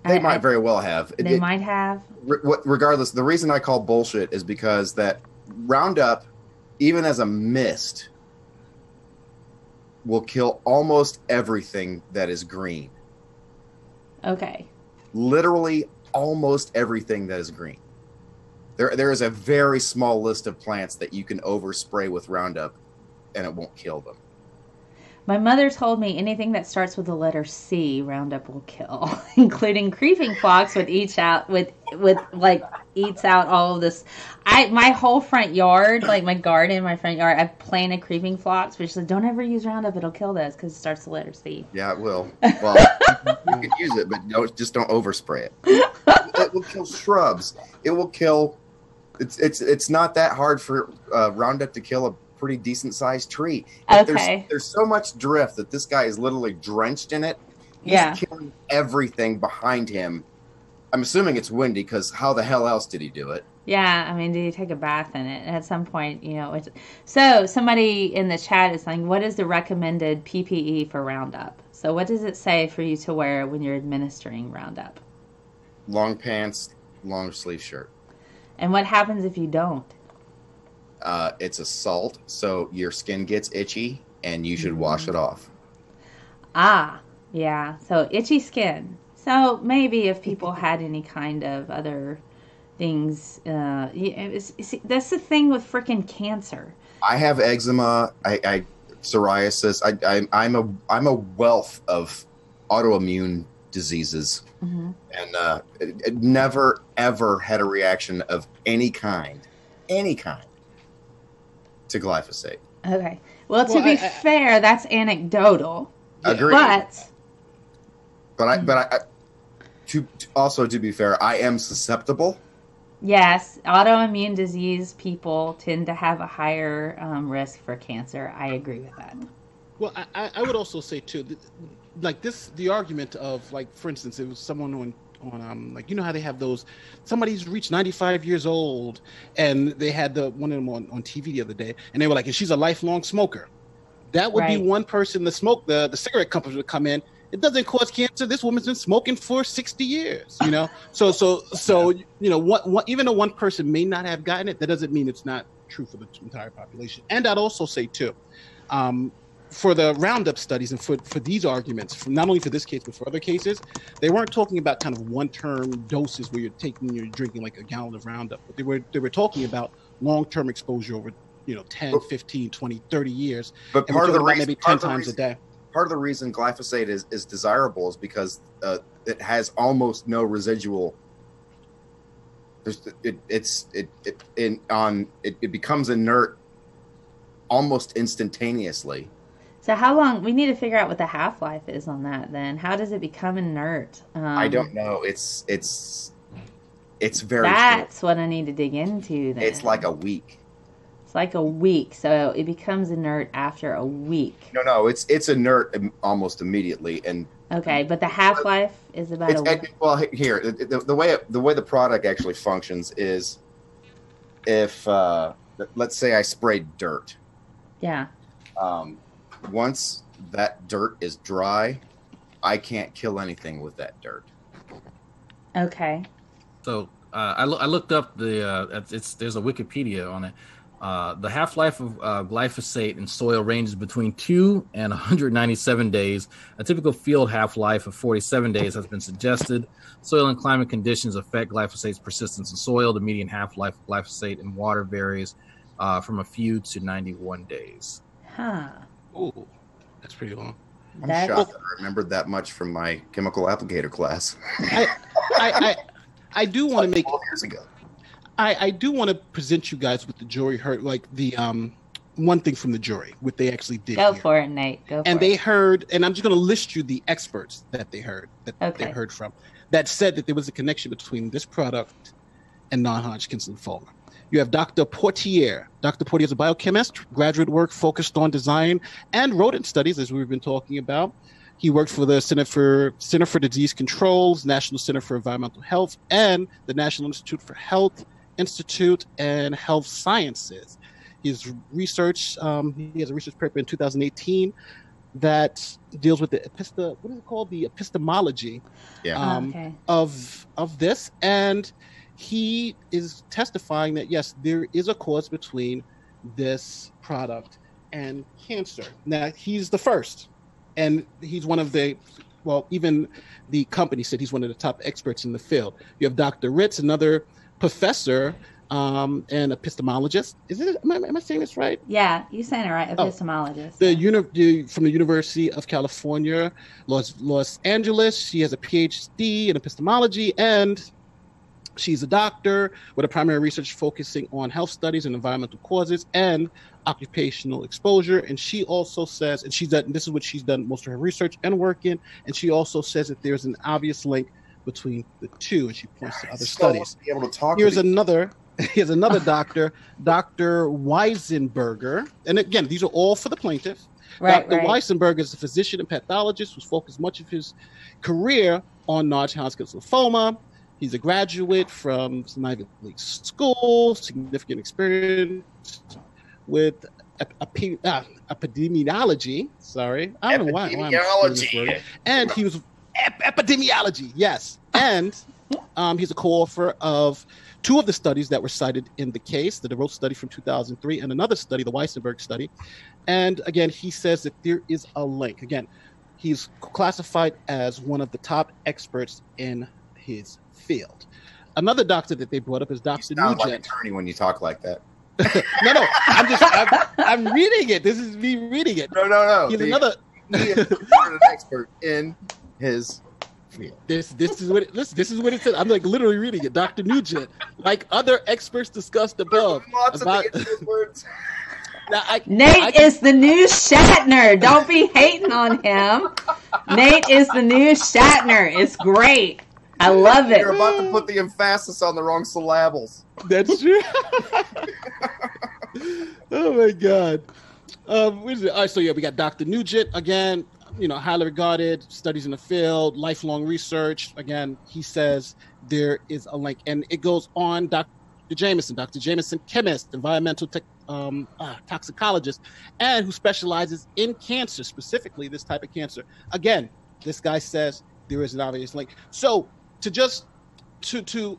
They might very well have. They might have. Regardless, the reason I call bullshit is because that Roundup, even as a mist, will kill almost everything that is green. Okay. Literally almost everything that is green. There is a very small list of plants that you can overspray with Roundup and it won't kill them. My mother told me anything that starts with the letter C, Roundup will kill, including creeping phlox would eats out all of this. My whole front yard, like my garden, my front yard, I've planted creeping phlox, which said, don't ever use Roundup, it'll kill this because it starts the letter C. Yeah, it will. Well, you can use it, but just don't overspray it. It will kill shrubs. It will kill. It's not that hard for Roundup to kill a pretty decent sized tree. Okay. There's so much drift that this guy is literally drenched in it. He's killing everything behind him. I'm assuming it's windy because how the hell else did he do it? Yeah, I mean, did he take a bath in it at some point? So somebody in the chat is saying, what is the recommended PPE for Roundup? So what does it say for you to wear when you're administering Roundup? Long pants, long sleeve shirt. And what happens if you don't? It's a salt, so your skin gets itchy, and you should wash it off. Ah, yeah. So itchy skin. So maybe if people had any kind of other things, that's the thing with freaking cancer. I have eczema. I psoriasis. I'm a wealth of autoimmune diseases, and never ever had a reaction of any kind to glyphosate. Okay. Well, to be fair, that's anecdotal. Agreed. But I to be fair, I am susceptible. Yes, autoimmune disease people tend to have a higher risk for cancer. I agree with that. Well, I would also say too, like the argument of, like, for instance, it was someone on like, you know how they have those, somebody's reached 95 years old, and they had one of them on TV the other day, and they were like, and she's a lifelong smoker. That would be one person. The cigarette companies would come in. It doesn't cause cancer. This woman's been smoking for 60 years, you know? So you know, even though one person may not have gotten it, that doesn't mean it's not true for the entire population. And I'd also say too, for the Roundup studies and for these arguments, not only for this case, but for other cases, they weren't talking about kind of one-term doses where you're drinking like a gallon of Roundup, but they were talking about long-term exposure over, you know, 10, 15, 20, 30 years. But part of the reason, maybe 10 times a day. Part of the reason glyphosate is desirable is because it has almost no residual. It becomes inert almost instantaneously. So how long? We need to figure out what the half-life is on that. Then how does it become inert? I don't know. It's very. That's what I need to dig into. Then it's like a week. Like a week, so it becomes inert after a week. No, it's inert almost immediately, and okay, but the half-life is about a week. Well, here the way the product actually functions is, if let's say I sprayed dirt, yeah, once that dirt is dry, I can't kill anything with that dirt. Okay. So I looked up there's a Wikipedia on it. The half-life of glyphosate in soil ranges between 2 and 197 days. A typical field half-life of 47 days has been suggested. Soil and climate conditions affect glyphosate's persistence in soil. The median half-life of glyphosate in water varies from a few to 91 days. Huh. Ooh, that's pretty long. I'm shocked that I remembered that much from my chemical applicator class. I do want to make 12 years ago. I do want to present you guys with the jury heard, like the one thing from the jury, what they actually did. Go for it, Nate. Go for it. And they heard, and I'm just going to list you the experts that they heard, they heard from, that said that there was a connection between this product and non-Hodgkin's lymphoma. You have Dr. Portier. Dr. Portier is a biochemist, graduate work focused on design and rodent studies, as we've been talking about. He worked for the Center for Disease Control's National Center for Environmental Health and the National Institute for Health Institute and Health Sciences. His research, he has a research paper in 2018 that deals with the epistemology of this, and he is testifying that yes, there is a cause between this product and cancer. Now, he's the first, and he's one of the, well, even the company said he's one of the top experts in the field. You have Dr. Ritz, another professor and epistemologist. Am I saying this right? Yeah, you're saying it right. Epistemologist. From the University of California, Los Angeles. She has a PhD in epistemology, and she's a doctor with a primary research focusing on health studies and environmental causes and occupational exposure. And she also says, and this is what she's done most of her research and work in, and she also says that there's an obvious link between the two, and she points to other studies. Be able to talk Here's another doctor, Dr. Weisenberger. And again, these are all for the plaintiff. Right, Dr. Weisenberger is a physician and pathologist who's focused much of his career on non-Hodgkin's lymphoma. He's a graduate from some Ivy League schools, significant experience with epidemiology. Sorry, I don't know why I'm saying this word. And he was epidemiology, yes. And he's a co-author of two of the studies that were cited in the case, the DeRoche study from 2003 and another study, the Weisenberg study. And again, he says that there is a link. Again, he's classified as one of the top experts in his field. Another doctor that they brought up is Dr. Nugent. You sound like an attorney when you talk like that. No, I'm reading it. This is me reading it. No. He's an expert in his field. This is what it said. I'm like literally reading it. Dr. Nugent, like other experts discussed above, Nate is the new Shatner. Don't be hating on him. Nate is the new Shatner. It's great. I love it. You're about to put the emphasis on the wrong syllables. That's true. Oh my God. What is it? All right, so yeah, we got Dr. Nugent again. Highly regarded, studies in the field, lifelong research. Again, he says there is a link, and it goes on. Dr. Jameson, chemist, environmental toxicologist, and who specializes in cancer, specifically this type of cancer. Again, this guy says there is an obvious link. So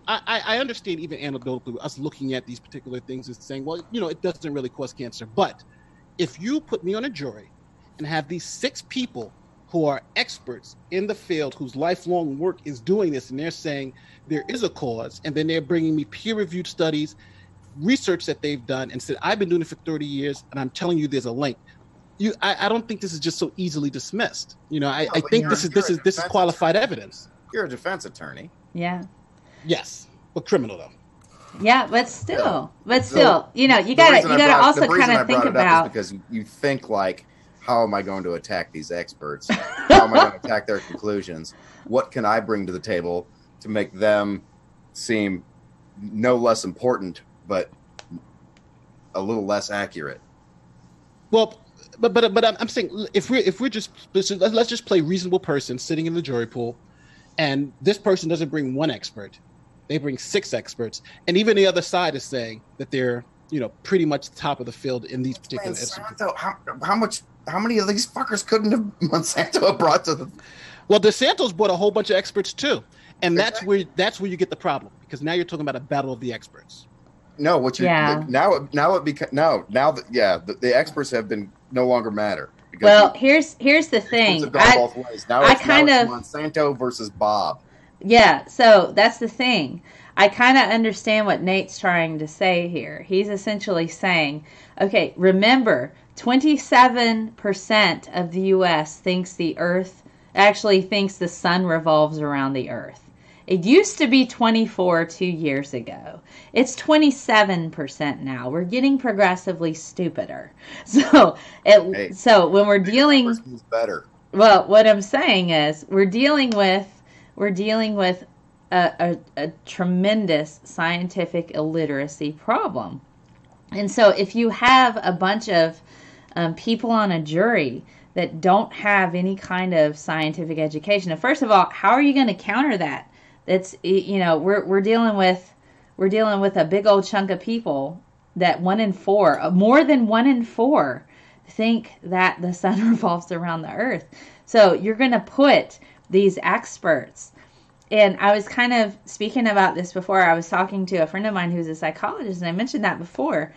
I understand even anecdotally us looking at these particular things and saying, well, it doesn't really cause cancer. But if you put me on a jury and have these 6 people who are experts in the field whose lifelong work is doing this, and they're saying there is a cause, and then they're bringing me peer-reviewed studies, research that they've done, and said, I've been doing it for 30 years, and I'm telling you there's a link. I don't think this is just so easily dismissed. I think this is qualified evidence. You're a defense attorney. Yeah. Yes, but criminal though. Yeah, but still, you gotta also kind of think about, because you think like, how am I going to attack these experts? How am I going to attack their conclusions? What can I bring to the table to make them seem no less important, but a little less accurate? Well, but I'm saying if we're just let's just play reasonable person sitting in the jury pool, and this person doesn't bring one expert, they bring 6 experts, and even the other side is saying that they're pretty much top of the field in these particular instances. How many of these fuckers couldn't have Monsanto have brought to the? Well, DeSanto's brought a whole bunch of experts too, and that's where you get the problem, because now you're talking about a battle of the experts. No, the experts have been no longer matter. Well, here's the thing. Both ways. Now it's Monsanto versus Bob. Yeah, so that's the thing. I kind of understand what Nate's trying to say here. He's essentially saying, okay, remember, 27% of the U.S. thinks the sun revolves around the Earth. It used to be 24 2 years ago. It's 27% now. We're getting progressively stupider. So when we're dealing, better. Well, what I'm saying is we're dealing with a tremendous scientific illiteracy problem. And so if you have a bunch of people on a jury that don't have any kind of scientific education, and first of all, how are you going to counter that? That's we're dealing with a big old chunk of people that more than 1 in 4 think that the sun revolves around the Earth. So you're going to put these experts. And I was kind of speaking about this before. I was talking to a friend of mine who's a psychologist, and I mentioned that before.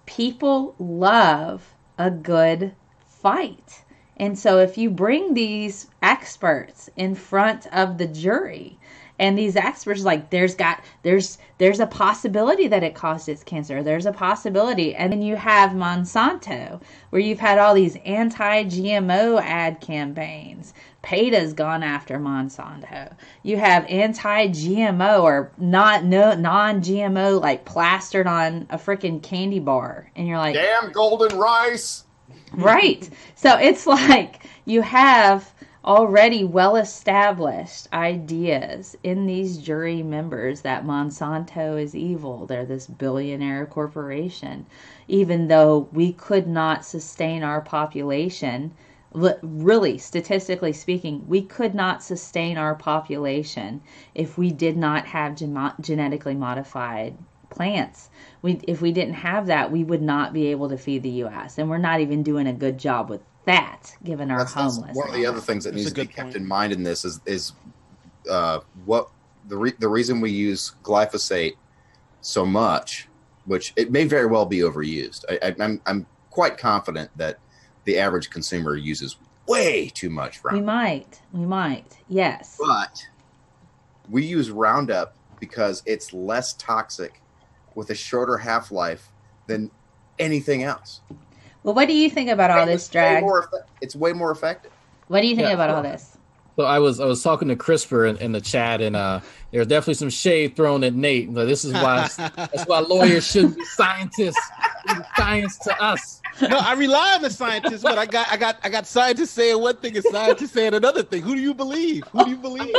People love a good fight. And so if you bring these experts in front of the jury, and these experts there's a possibility that it causes cancer. There's a possibility. And then you have Monsanto, where you've had all these anti-GMO ad campaigns. PETA's gone after Monsanto. You have anti-GMO or non-GMO plastered on a freaking candy bar. And you're like, damn golden rice. Right. So it's like you have already well-established ideas in these jury members that Monsanto is evil. They're this billionaire corporation. Even though we could not sustain our population, really, statistically speaking, we could not sustain our population if we did not have genetically modified plants. If we didn't have that, we would not be able to feed the U.S. And we're not even doing a good job with that, given our homeless. One of the other things that needs to be kept in mind in this is what the reason we use glyphosate so much, which it may very well be overused. I'm quite confident that the average consumer uses way too much Roundup. We might, yes. But we use Roundup because it's less toxic with a shorter half-life than anything else. Well, what do you think about all this, Drag? It's way more effective. What do you think about all this? So I was talking to CRISPR in the chat, and there's definitely some shade thrown at Nate. This is why that's why lawyers shouldn't be scientists. Leave science to us. No, I rely on the scientists, but I got scientists saying one thing and scientists saying another thing. Who do you believe? Who do you believe?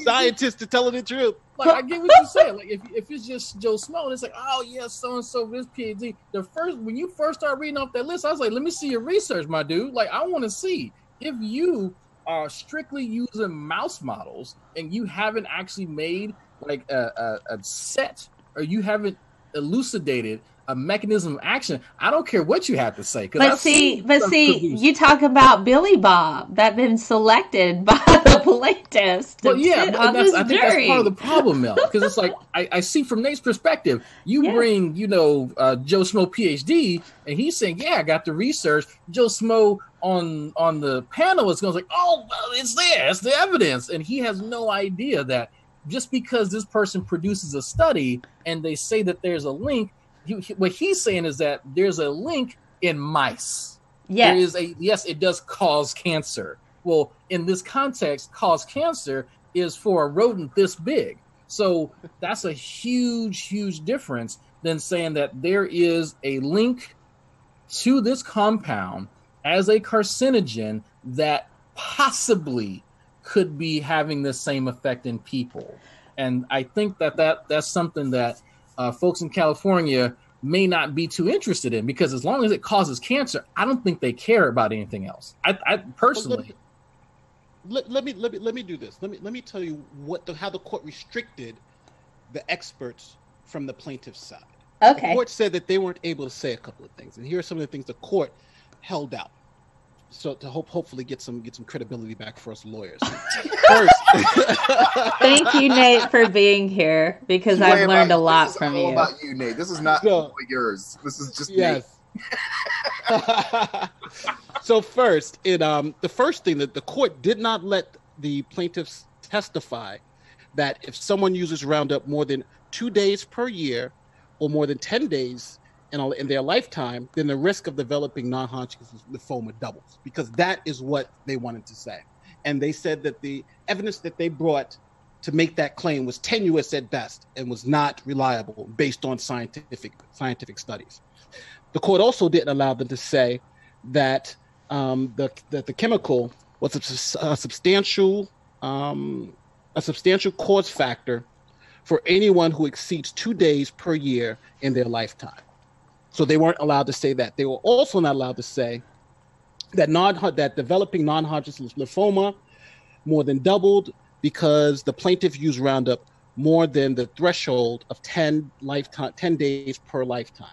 Scientists are telling the truth. Like, I get what you're saying. Like, if it's just Joe Smo, and it's like, oh yeah, so and so this PhD. When you first start reading off that list, I was like, let me see your research, my dude. Like, I want to see if you are strictly using mouse models and you haven't actually made like a set, or you haven't elucidated a mechanism of action. I don't care what you have to say. But see, you talk about Billy Bob that been selected by the plaintiffs to sit on this I think jury. that's part of the problem, Mel, because it's like I see from Nate's perspective, you bring Joe Smo PhD, and he's saying, yeah, I got the research. Joe Smo on the panel is going to like, oh, well, it's there, it's the evidence, and he has no idea that just because this person produces a study and they say that there's a link. What he's saying is that there's a link in mice. Yes. Yes, it does cause cancer. Well, in this context, cause cancer is for a rodent this big. So that's a huge, huge difference than saying that there is a link to this compound as a carcinogen that possibly could be having the same effect in people. And I think that's something that folks in California may not be too interested in, because as long as it causes cancer, I don't think they care about anything else. I personally. Let me do this. Let me tell you how the court restricted the experts from the plaintiff's side. Okay. The court said that they weren't able to say a couple of things, and here are some of the things the court held out. So to hopefully get some credibility back for us lawyers. First, thank you, Nate, for being here, because I've learned a lot from you. This is all about you, Nate. This is not yours. This is just Nate. So first, the first thing that the court did not let the plaintiffs testify that if someone uses Roundup more than 2 days per year or more than 10 days in their lifetime, then the risk of developing non-Hodgkin's lymphoma doubles, because that is what they wanted to say. And they said that the evidence that they brought to make that claim was tenuous at best and was not reliable based on scientific studies. The court also didn't allow them to say that the chemical was a substantial cause factor for anyone who exceeds 2 days per year in their lifetime. So they weren't allowed to say that. They were also not allowed to say that developing non-Hodgkin's lymphoma more than doubled because the plaintiff used Roundup more than the threshold of 10 days per lifetime,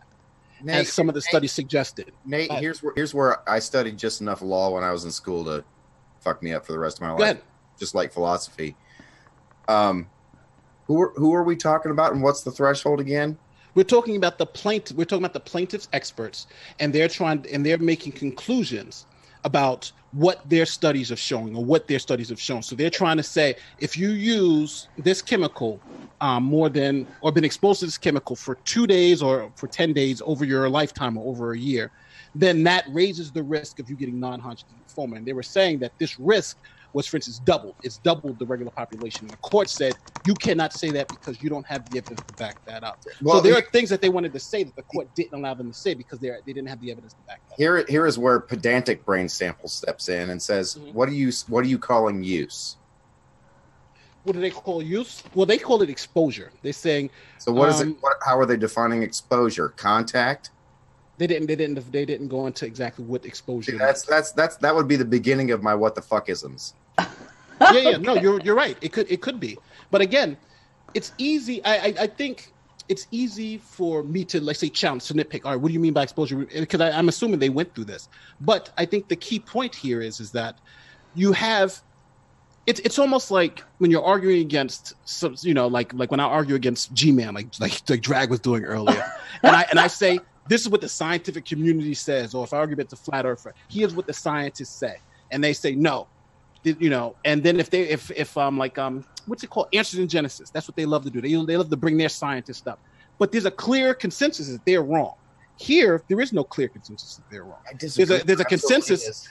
Nate, as some of the studies suggested. Nate, here's where I studied just enough law when I was in school to fuck me up for the rest of my life, just like philosophy. Who are we talking about, and what's the threshold again? We're talking about the plaintiff. We're talking about the plaintiff's experts, and they're making conclusions about what their studies have shown or what their studies have shown. So they're trying to say, if you use this chemical more than, or been exposed to this chemical for 2 days or for 10 days over your lifetime or over a year, then that raises the risk of you getting non-Hodgkin's lymphoma. And they were saying that this risk was, for instance, doubled. It's doubled the regular population. The court said you cannot say that because you don't have the evidence to back that up. Well, so there are things that they wanted to say that the court didn't allow them to say because they didn't have the evidence to back that up. Here is where pedantic brain sample steps in and says, what are you calling use? What do they call use? Well, they call it exposure. They're saying. So what is it? How are they defining exposure? Contact? They didn't go into exactly what exposure. That would be the beginning of my what the fuckisms. Yeah. No, you're right. It could be, but again, it's easy. I think it's easy for me to, let's say, challenge, to nitpick. All right, what do you mean by exposure? Because I'm assuming they went through this, but I think the key point here is that you have. It's almost like when you're arguing against some, like when I argue against G-Man, like Drag was doing earlier, and I say. This is what the scientific community says, or if I argue it's a flat earther, here's what the scientists say, and they say no, And then if what's it called, answers in Genesis, that's what they love to do. They love to bring their scientists up, but there's a clear consensus that they're wrong. Here, there is no clear consensus that they're wrong. I disagree. There's a consensus.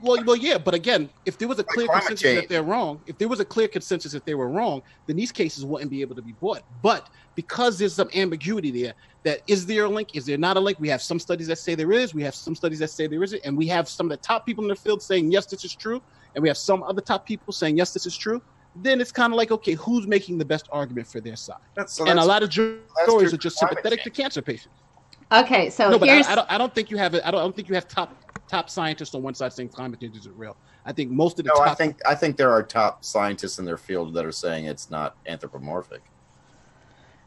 Well, yeah. But again, if there was a clear consensus that they're wrong, if there was a clear consensus that they were wrong, then these cases wouldn't be able to be brought. But because there's some ambiguity there, that is there a link? Is there not a link? We have some studies that say there is. We have some studies that say there isn't. And we have some of the top people in the field saying, yes, this is true. And we have some other top people saying, yes, this is true. Then it's kind of like, okay, who's making the best argument for their side? And a lot of juries are just sympathetic to cancer patients. Okay, so no, but here's... I don't think you have it. I don't think you have top scientists on one side saying climate change isn't real. I think most of the top... I think there are top scientists in their field that are saying it's not anthropomorphic.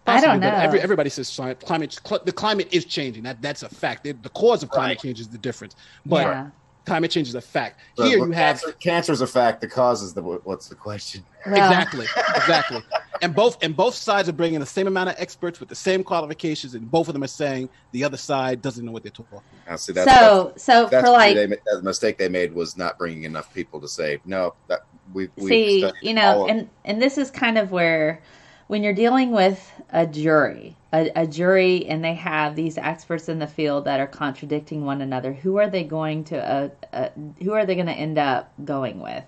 Possibly, I don't know. Everybody says the climate is changing. That's a fact. The cause of climate change is the difference. But climate change is a fact. Here you have cancer is a fact. The cause is what's the question? Well. Exactly. And both sides are bringing the same amount of experts with the same qualifications, and both of them are saying the other side doesn't know what they're talking about. So for like the mistake they made was not bringing enough people to say no. That we and this is kind of where when you're dealing with a jury, and they have these experts in the field that are contradicting one another, who are they going to end up going with?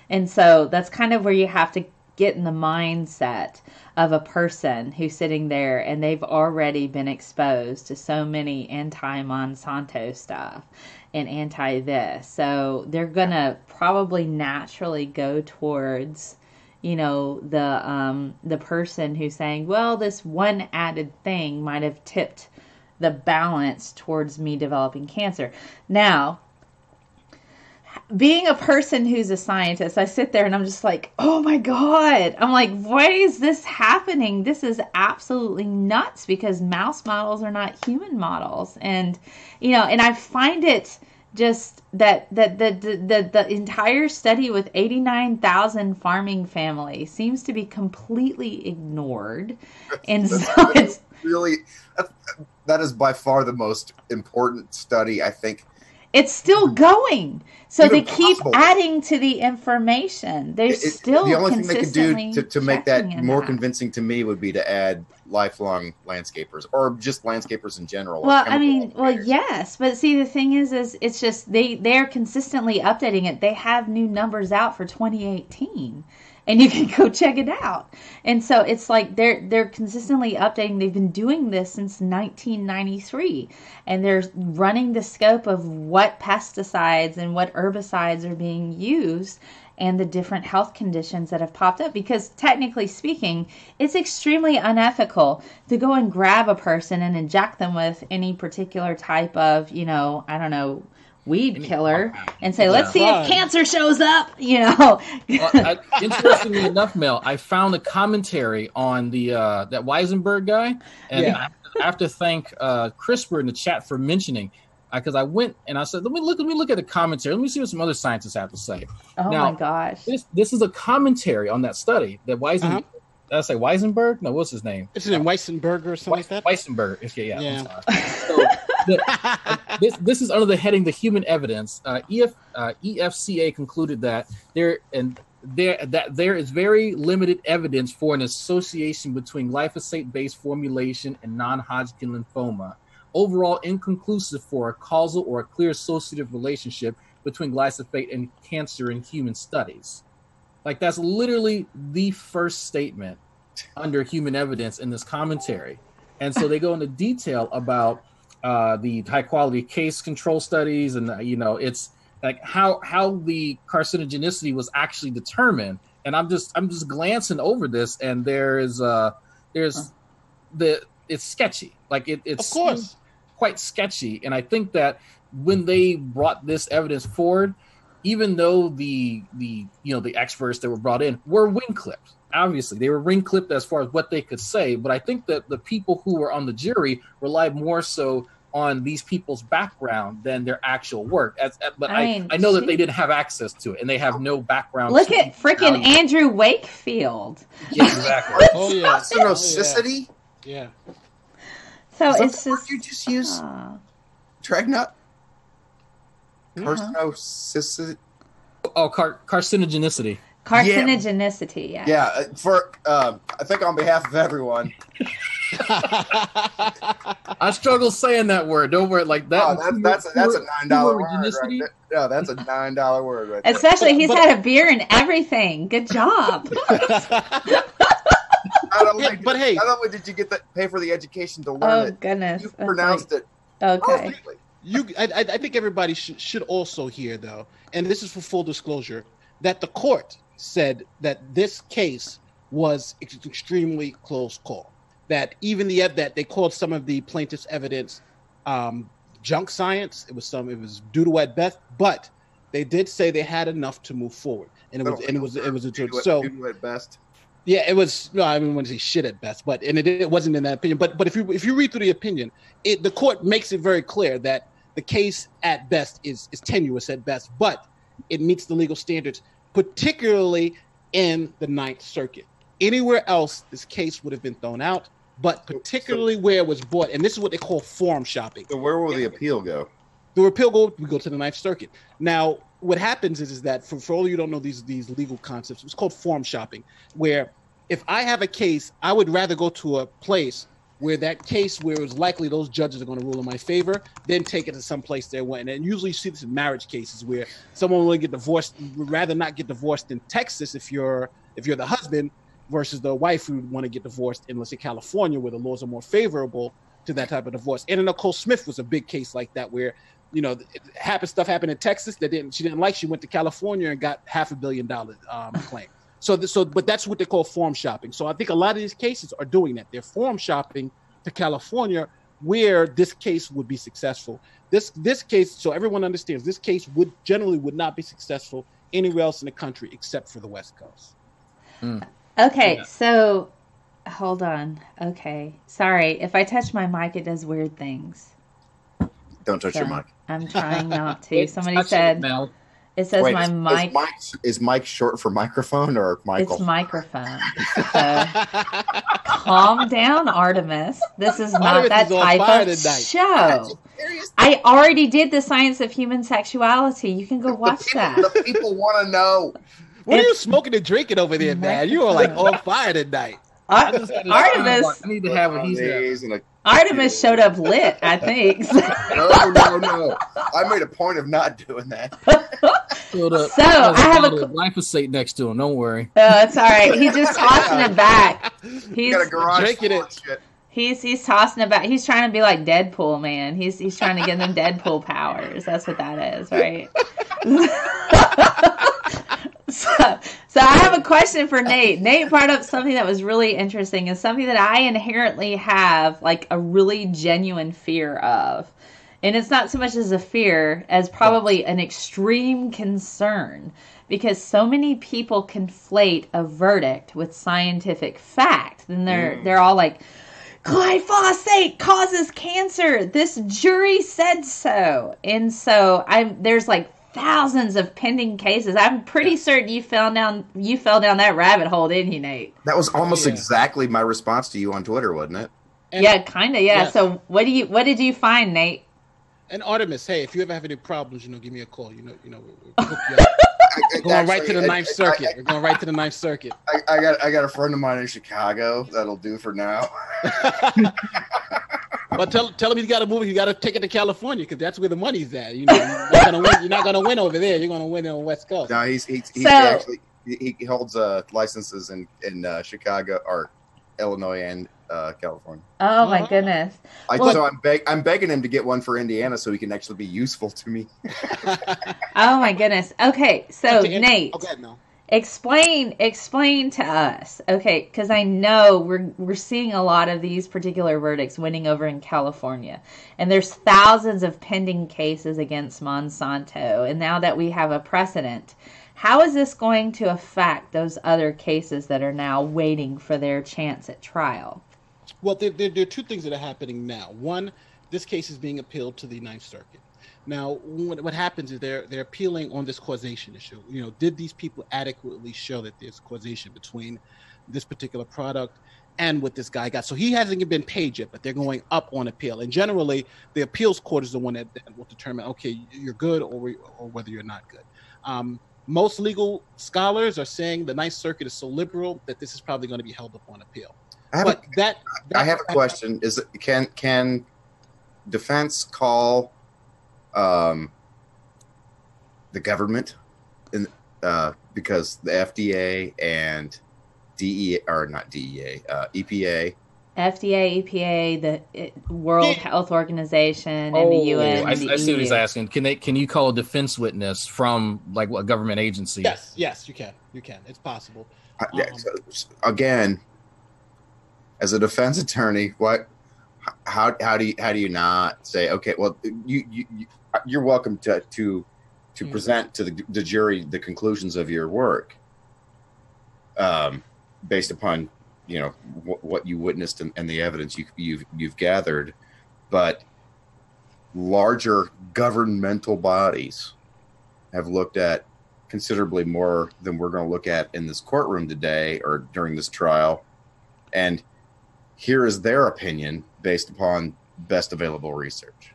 And so that's kind of where you have to get in the mindset of a person who's sitting there and they've already been exposed to so many anti-Monsanto stuff and anti-this. So they're going to probably naturally go towards, the person who's saying, well, this one added thing might have tipped the balance towards me developing cancer. Now, being a person who's a scientist, I sit there and I'm just like, oh my God. I'm like, why is this happening? This is absolutely nuts because mouse models are not human models. And, and I find it just that the entire study with 89,000 farming families seems to be completely ignored. And so it's really, that is by far the most important study, I think. It's still going. So they keep adding to the information. There's still the only thing they could do to make that more convincing to me would be to add lifelong landscapers or just landscapers in general. Well, yes. But see, the thing is it's just they're consistently updating it. They have new numbers out for 2018. And you can go check it out. And so it's like they're consistently updating. They've been doing this since 1993. And they're running the scope of what pesticides and what herbicides are being used and the different health conditions that have popped up. Because technically speaking, it's extremely unethical to go and grab a person and inject them with any particular type of, weed killer and say, let's see if cancer shows up, Well, interestingly enough, Mel, I found a commentary on the that Weisenberg guy, and I have to thank CRISPR in the chat for mentioning, because I went and I said, let me look at the commentary. Let me see what some other scientists have to say. Oh my gosh. This is a commentary on that study that Weisenberg. Did I say Weisenberg? No, what's his name? It's his name Weisenberg or something like that? Weisenberg. So, this is under the heading "The Human Evidence." EFCA concluded that there is very limited evidence for an association between glyphosate-based formulation and non-Hodgkin lymphoma. Overall, inconclusive for a causal or a clear associative relationship between glyphosate and cancer in human studies. Like, that's literally the first statement under human evidence in this commentary. And so they go into detail about the high quality case control studies, and it's like how the carcinogenicity was actually determined. And I'm just glancing over this, and it's sketchy. Like it's of course quite sketchy. And I think that when they brought this evidence forward, even though the experts that were brought in were wing clipped, obviously they were wing clipped as far as what they could say, but I think that the people who were on the jury relied more so on these people's background than their actual work. I know that they didn't have access to it, and they have no background. Look at freaking Andrew Wakefield. Yeah, exactly. Carcinogenicity? Yeah. So is it's that the word just you just used. Dragnauct. Carcinogenicity. Carcinogenicity. Carcinogenicity, yeah. Yeah, for I think on behalf of everyone, I struggle saying that word. Don't worry, like that. Oh, that's a $9 word right there. No, that's a $9 word right there. Especially he's had a beer and everything. Good job. Not only did you get pay for the education to learn it, goodness. you pronounced it. Okay. I think everybody should also hear, though, and this is for full disclosure, that the court said that this case was an extremely close call. That even that they called some of the plaintiff's evidence junk science. It was doo-doo at best, but they did say they had enough to move forward, and it was doo-doo at best. Yeah, it was. No, I mean, when say shit at best, but it wasn't in that opinion. But if you read through the opinion, the court makes it very clear that the case at best is tenuous at best, but it meets the legal standards, particularly in the Ninth Circuit. Anywhere else, this case would have been thrown out, but particularly where it was brought, and this is what they call forum shopping. So where will the appeal go? We go to the Ninth Circuit. Now, what happens is that for all you don't know these legal concepts, it's called forum shopping, where if I have a case, I would rather go to a place where it's likely those judges are going to rule in my favor, then take it to some place they went. And usually you see this in marriage cases where someone will get divorced, would rather not get divorced in Texas if you're the husband, versus the wife who would want to get divorced in, let's say, California, where the laws are more favorable to that type of divorce. And Nicole Smith was a big case like that, where stuff happened in Texas that she didn't like. She went to California and got $500 million claim. But that's what they call forum shopping. So I think a lot of these cases are doing that. They're forum shopping to California, where this case would be successful. This case, so everyone understands, this case would not be successful anywhere else in the country except for the West Coast. Okay, yeah. So hold on. Okay, sorry. If I touch my mic, it does weird things. Don't touch your mic. I'm trying not to. Somebody said it says my mic. Is mic short for microphone or Michael? It's microphone. So, calm down, Artimus. This is not that type of show. I already did the Science of Human Sexuality. You can go watch that. The people want to know. What are you smoking and drinking over there, man? You are like on fire tonight. Artimus. I need to have what he's got. Artimus showed up lit, I think. No. I made a point of not doing that. So I have a glyphosate next to him. Don't worry. Oh, it's all right. He's just tossing it back. He's got a garage drinking it. He's tossing it back. He's trying to be like Deadpool, man. He's trying to get them Deadpool powers. That's what that is, right? So I have a question for Nate. Nate brought up something that was really interesting and something that I inherently have like a really genuine fear of. And it's not so much as a fear as probably an extreme concern, because so many people conflate a verdict with scientific fact. Then they're all like, glyphosate causes cancer. This jury said so. And so there's like thousands of pending cases. I'm pretty certain you fell down that rabbit hole, didn't you, Nate? That was almost exactly my response to you on Twitter, wasn't it? Yeah, kind of. Yeah. Yes. So what did you find, Nate? And Artimus, hey, if you ever have any problems, give me a call. We'll hook you up. We're going right to the Ninth Circuit. We're going right to the Ninth Circuit. I got a friend of mine in Chicago that'll do for now. But tell him he's got to move. You got to take it to California, because that's where the money's at. You're not gonna win over there. You're gonna win on the West Coast. No, he holds licenses in Chicago or Illinois and California. Oh my goodness! So I'm begging him to get one for Indiana so he can actually be useful to me. Oh my goodness! Okay, so Nate, no. Explain to us, okay? Because I know we're seeing a lot of these particular verdicts winning over in California, and there's thousands of pending cases against Monsanto, and now that we have a precedent, how is this going to affect those other cases that are now waiting for their chance at trial? Well, there are two things that are happening now. One, this case is being appealed to the Ninth Circuit. Now, what happens is they're appealing on this causation issue. Did these people adequately show that there's causation between this particular product and what this guy got? So he hasn't been paid yet, but they're going up on appeal. And generally, the appeals court is the one that will determine, okay, you're good or whether you're not good. Most legal scholars are saying the Ninth Circuit is so liberal that this is probably going to be held up on appeal. I have a question. Can defense call the government because the FDA and EPA. FDA, EPA, the World Health Organization, and the UN. I see what he's asking. Can you call a defense witness from like a government agency? Yes, you can. It's possible. Again, as a defense attorney, how do you not say, okay, well, you're welcome to present to the jury the conclusions of your work, based upon what you witnessed and the evidence you've gathered, but larger governmental bodies have looked at considerably more than we're going to look at in this courtroom today or during this trial, and here is their opinion based upon best available research.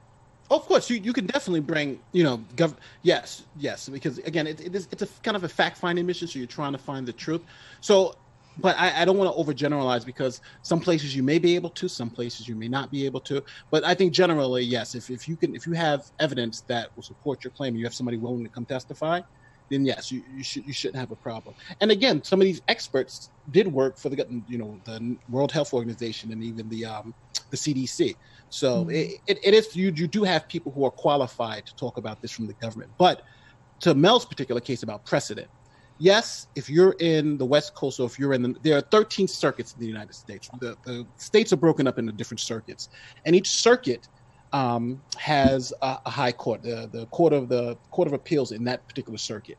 Of course, you can definitely bring, yes, because again, it's a kind of a fact-finding mission, so you're trying to find the truth. So, but I don't want to overgeneralize, because some places you may be able to, some places you may not be able to. But I think generally, yes, if you have evidence that will support your claim, and you have somebody willing to come testify, then yes, you shouldn't have a problem. And again, some of these experts did work for the World Health Organization and even the CDC. So it is, you do have people who are qualified to talk about this from the government. But to Mel's particular case about precedent, yes, if you're in the West Coast, or if you're there are 13 circuits in the United States. The states are broken up into different circuits, and each circuit has a high court, the court of appeals in that particular circuit,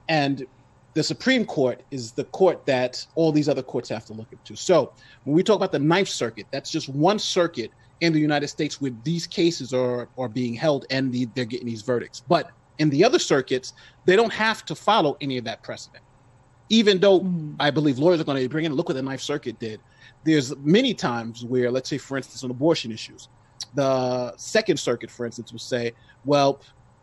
and the Supreme Court is the court that all these other courts have to look into. So when we talk about the Ninth Circuit, that's just one circuit in the United States where these cases are being held and they're getting these verdicts. But in the other circuits, they don't have to follow any of that precedent. Even though I believe lawyers are going to bring in, look what the Ninth Circuit did. There's many times where, let's say, for instance, on abortion issues, the Second Circuit, for instance, will say, well,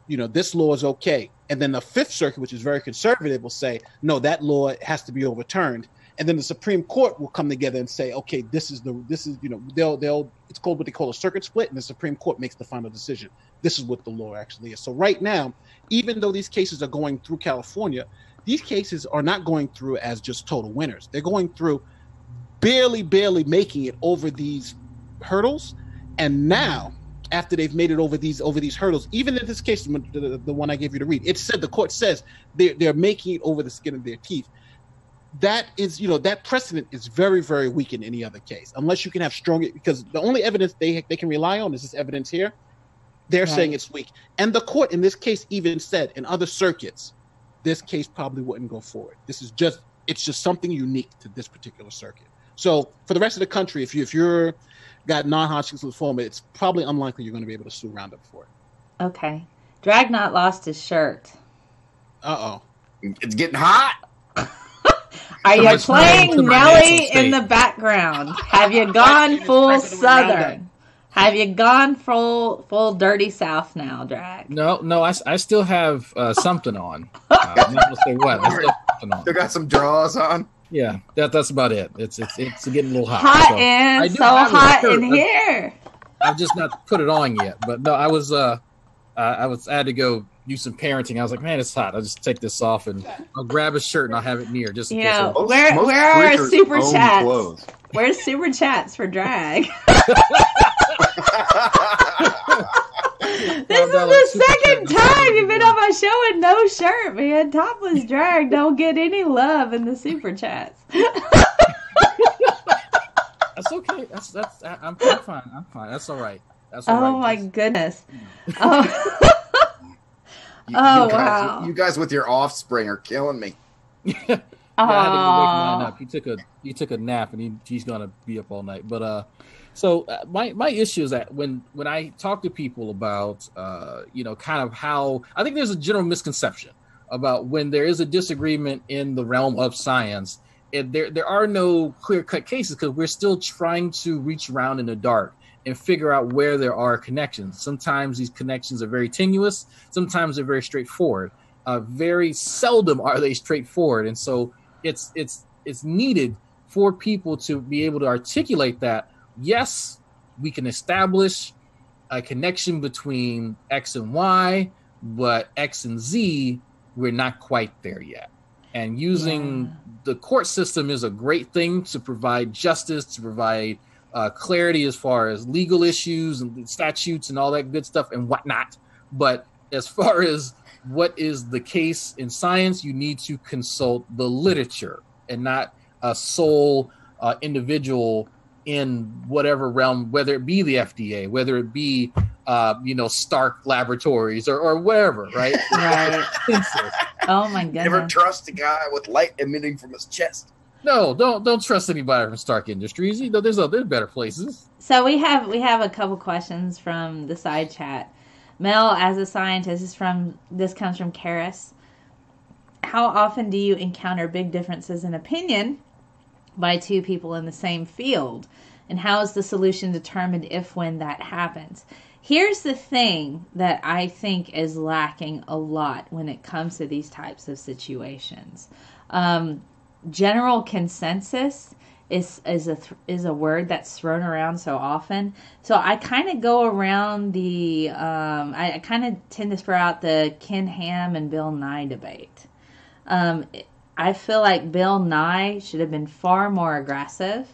this law is okay. And then the Fifth Circuit, which is very conservative, will say, no, that law has to be overturned. And then the Supreme Court will come together and say, okay, this is it's called what they call a circuit split, and the Supreme Court makes the final decision. This is what the law actually is. So right now, even though these cases are going through California, these cases are not going through as just total winners. They're going through barely making it over these hurdles. And now, after they've made it over these hurdles, even in this case, the one I gave you to read, the court says they're making it over the skin of their teeth. That is, that precedent is very, very weak in any other case, unless you can have strong, because the only evidence they can rely on is this evidence here. They're saying it's weak. And the court in this case even said in other circuits, this case probably wouldn't go forward. It's just something unique to this particular circuit. So for the rest of the country, if you're got non-Hodgkin's lymphoma, it's probably unlikely you're going to be able to sue Roundup for it. Okay. Dragnauct lost his shirt. Uh-oh. It's getting hot. Are you playing Nelly in the background? Have you gone full Southern? Have you gone full dirty South now, Drag? No, I still have something on. I'm not going to say what. I still have something on. Still got some drawers on. Yeah, that's about it. It's getting a little hot. Hot so hot in here. I've just not put it on yet, but no, I had to go do some parenting. I was like, man, it's hot. I'll just take this off and I'll grab a shirt and I'll have it near just in case. Where are our super chats? Clothes. Where's super chats for Drag? This is the second time you've been on my show with no shirt, man. Topless Drag don't get any love in the super chats. That's okay. I'm fine. I'm fine. That's all right. That's all right. Oh my goodness. Wow. You guys with your offspring are killing me. Yeah, I had to go wake mine up. He took a nap and he's gonna be up all night. But so my issue is that when I talk to people about kind of how I think there's a general misconception about when there is a disagreement in the realm of science, there are no clear-cut cases because we're still trying to reach around in the dark and figure out where there are connections. Sometimes these connections are very tenuous. Sometimes they're very straightforward. Very seldom are they straightforward, and so it's needed for people to be able to articulate that, yes, we can establish a connection between X and Y, but X and Z, we're not quite there yet. And using the court system is a great thing to provide justice, to provide clarity as far as legal issues and statutes and all that good stuff and whatnot. But as far as what is the case in science, you need to consult the literature and not a sole individual in whatever realm, whether it be the FDA, whether it be Stark Laboratories or whatever, right? Right. Oh my goodness. Never trust a guy with light emitting from his chest. No, don't trust anybody from Stark Industries. There's better places. So we have a couple questions from the side chat. Mel, as a scientist, this comes from Karis. How often do you encounter big differences in opinion by two people in the same field? And how is the solution determined if when that happens? Here's the thing that I think is lacking a lot when it comes to these types of situations. General consensus is a word that's thrown around so often. So I kind of go around I kind of tend to throw out the Ken Ham and Bill Nye debate. I feel like Bill Nye should have been far more aggressive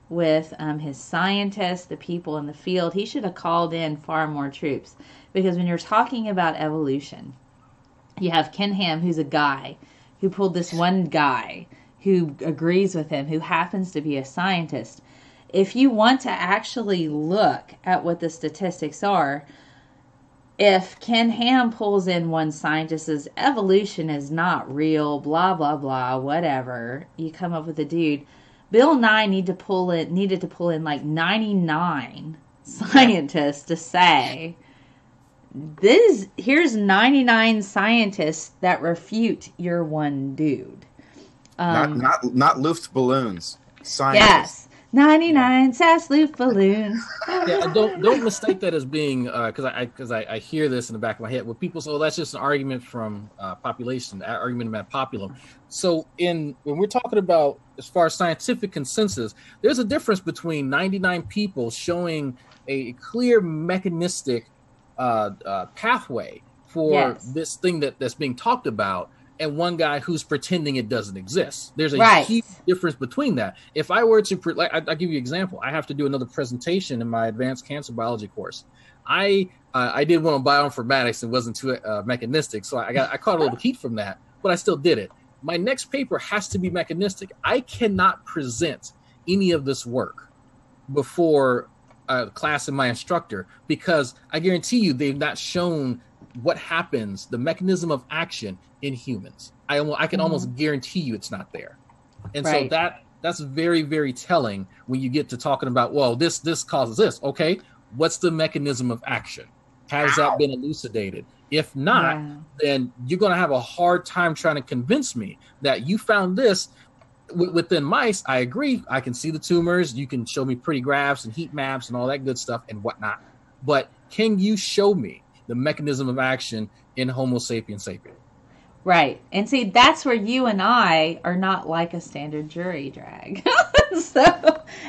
with his scientists, the people in the field. He should have called in far more troops, because when you're talking about evolution, you have Ken Ham, who's a guy who pulled this one guy who agrees with him, who happens to be a scientist. If you want to actually look at what the statistics are, if Ken Ham pulls in one scientist says evolution is not real, blah, blah, blah, whatever, you come up with a dude. Bill Nye needed to pull in like 99 scientists to say, here's 99 scientists that refute your one dude. Not Luftballons. Scientists. Yes, 99 SAS Luftballons. Yeah, don't mistake that as being because I hear this in the back of my head where people say, "Oh, that's just an argument from population, argument about populum." So when we're talking about as far as scientific consensus, there's a difference between 99 people showing a clear mechanistic pathway for this thing that's being talked about, and one guy who's pretending it doesn't exist. There's a huge difference between that. If I were to, I'll give you an example. I have to do another presentation in my advanced cancer biology course. I did one on bioinformatics and wasn't too mechanistic, so I caught a little heat from that, but I still did it. My next paper has to be mechanistic. I cannot present any of this work before a class and my instructor, because I guarantee you they've not shown what happens, the mechanism of action in humans. I can almost guarantee you it's not there. And so that's very, very telling when you get to talking about, well, this causes this. Okay, what's the mechanism of action? Has that been elucidated? If not, then you're going to have a hard time trying to convince me that you found this within mice. I agree. I can see the tumors. You can show me pretty graphs and heat maps and all that good stuff and whatnot. But can you show me the mechanism of action in Homo sapiens sapiens? Right. And see, that's where you and I are not like a standard jury, Drag.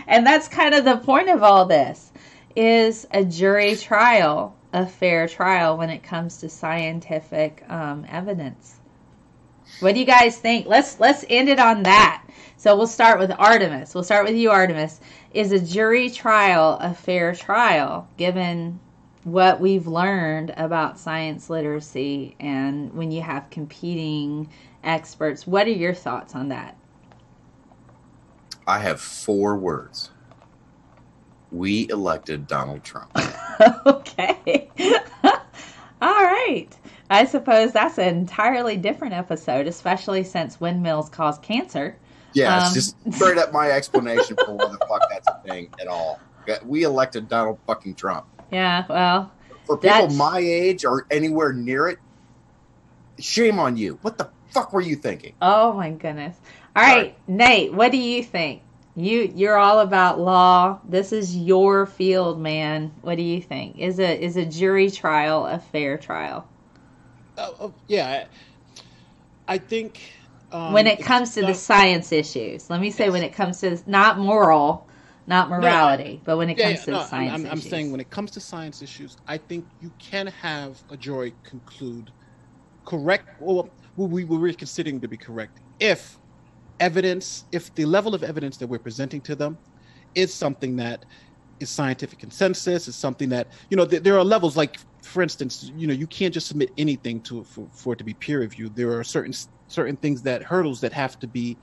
And that's kind of the point of all this, is a jury trial a fair trial when it comes to scientific evidence. What do you guys think? Let's end it on that. So we'll start with Artimus. We'll start with you, Artimus. Is a jury trial a fair trial, given what we've learned about science literacy and when you have competing experts? What are your thoughts on that? I have 4 words. We elected Donald Trump. Okay. All right. I suppose that's an entirely different episode, especially since windmills cause cancer. Yeah, it's just straight up my explanation for why the fuck that's a thing at all. We elected Donald fucking Trump. Yeah, well. For people my age or anywhere near it, shame on you. What the fuck were you thinking? Oh, my goodness. All right, Nate, what do you think? You're all about law. This is your field, man. What do you think? Is a jury trial a fair trial? Yeah, I think when it comes to the science issues. Let me say, when it comes to not moral, not morality, but when it comes to the science issues. I'm saying when it comes to science issues, I think you can have a jury conclude correct, or what we're considering to be correct, if the level of evidence that we're presenting to them is something that is scientific consensus, is something that, there are levels, like, for instance, you can't just submit anything for it to be peer reviewed. There are certain things, hurdles that have to be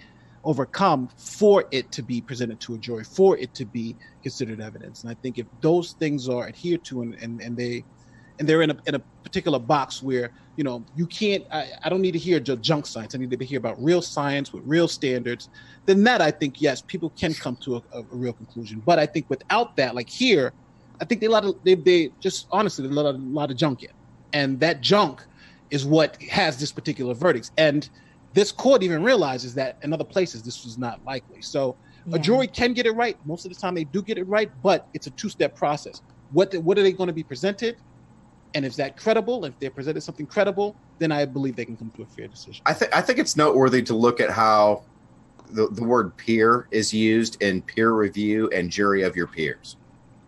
overcome for it to be presented to a jury, for it to be considered evidence. And I think if those things are adhered to and they're in a particular box where, you can't, I don't need to hear junk science. I need to hear about real science with real standards. Then that, I think, yes, people can come to a real conclusion. But I think without that, like here, I think they just honestly let a lot of junk in. And that junk is what has this particular verdict. And this court even realizes that in other places, this was not likely. So a jury can get it right. Most of the time they do get it right, but it's a two-step process. What are they going to be presented? And is that credible? If they're presented something credible, then I believe they can come to a fair decision. I think it's noteworthy to look at how the word peer is used in peer review and jury of your peers.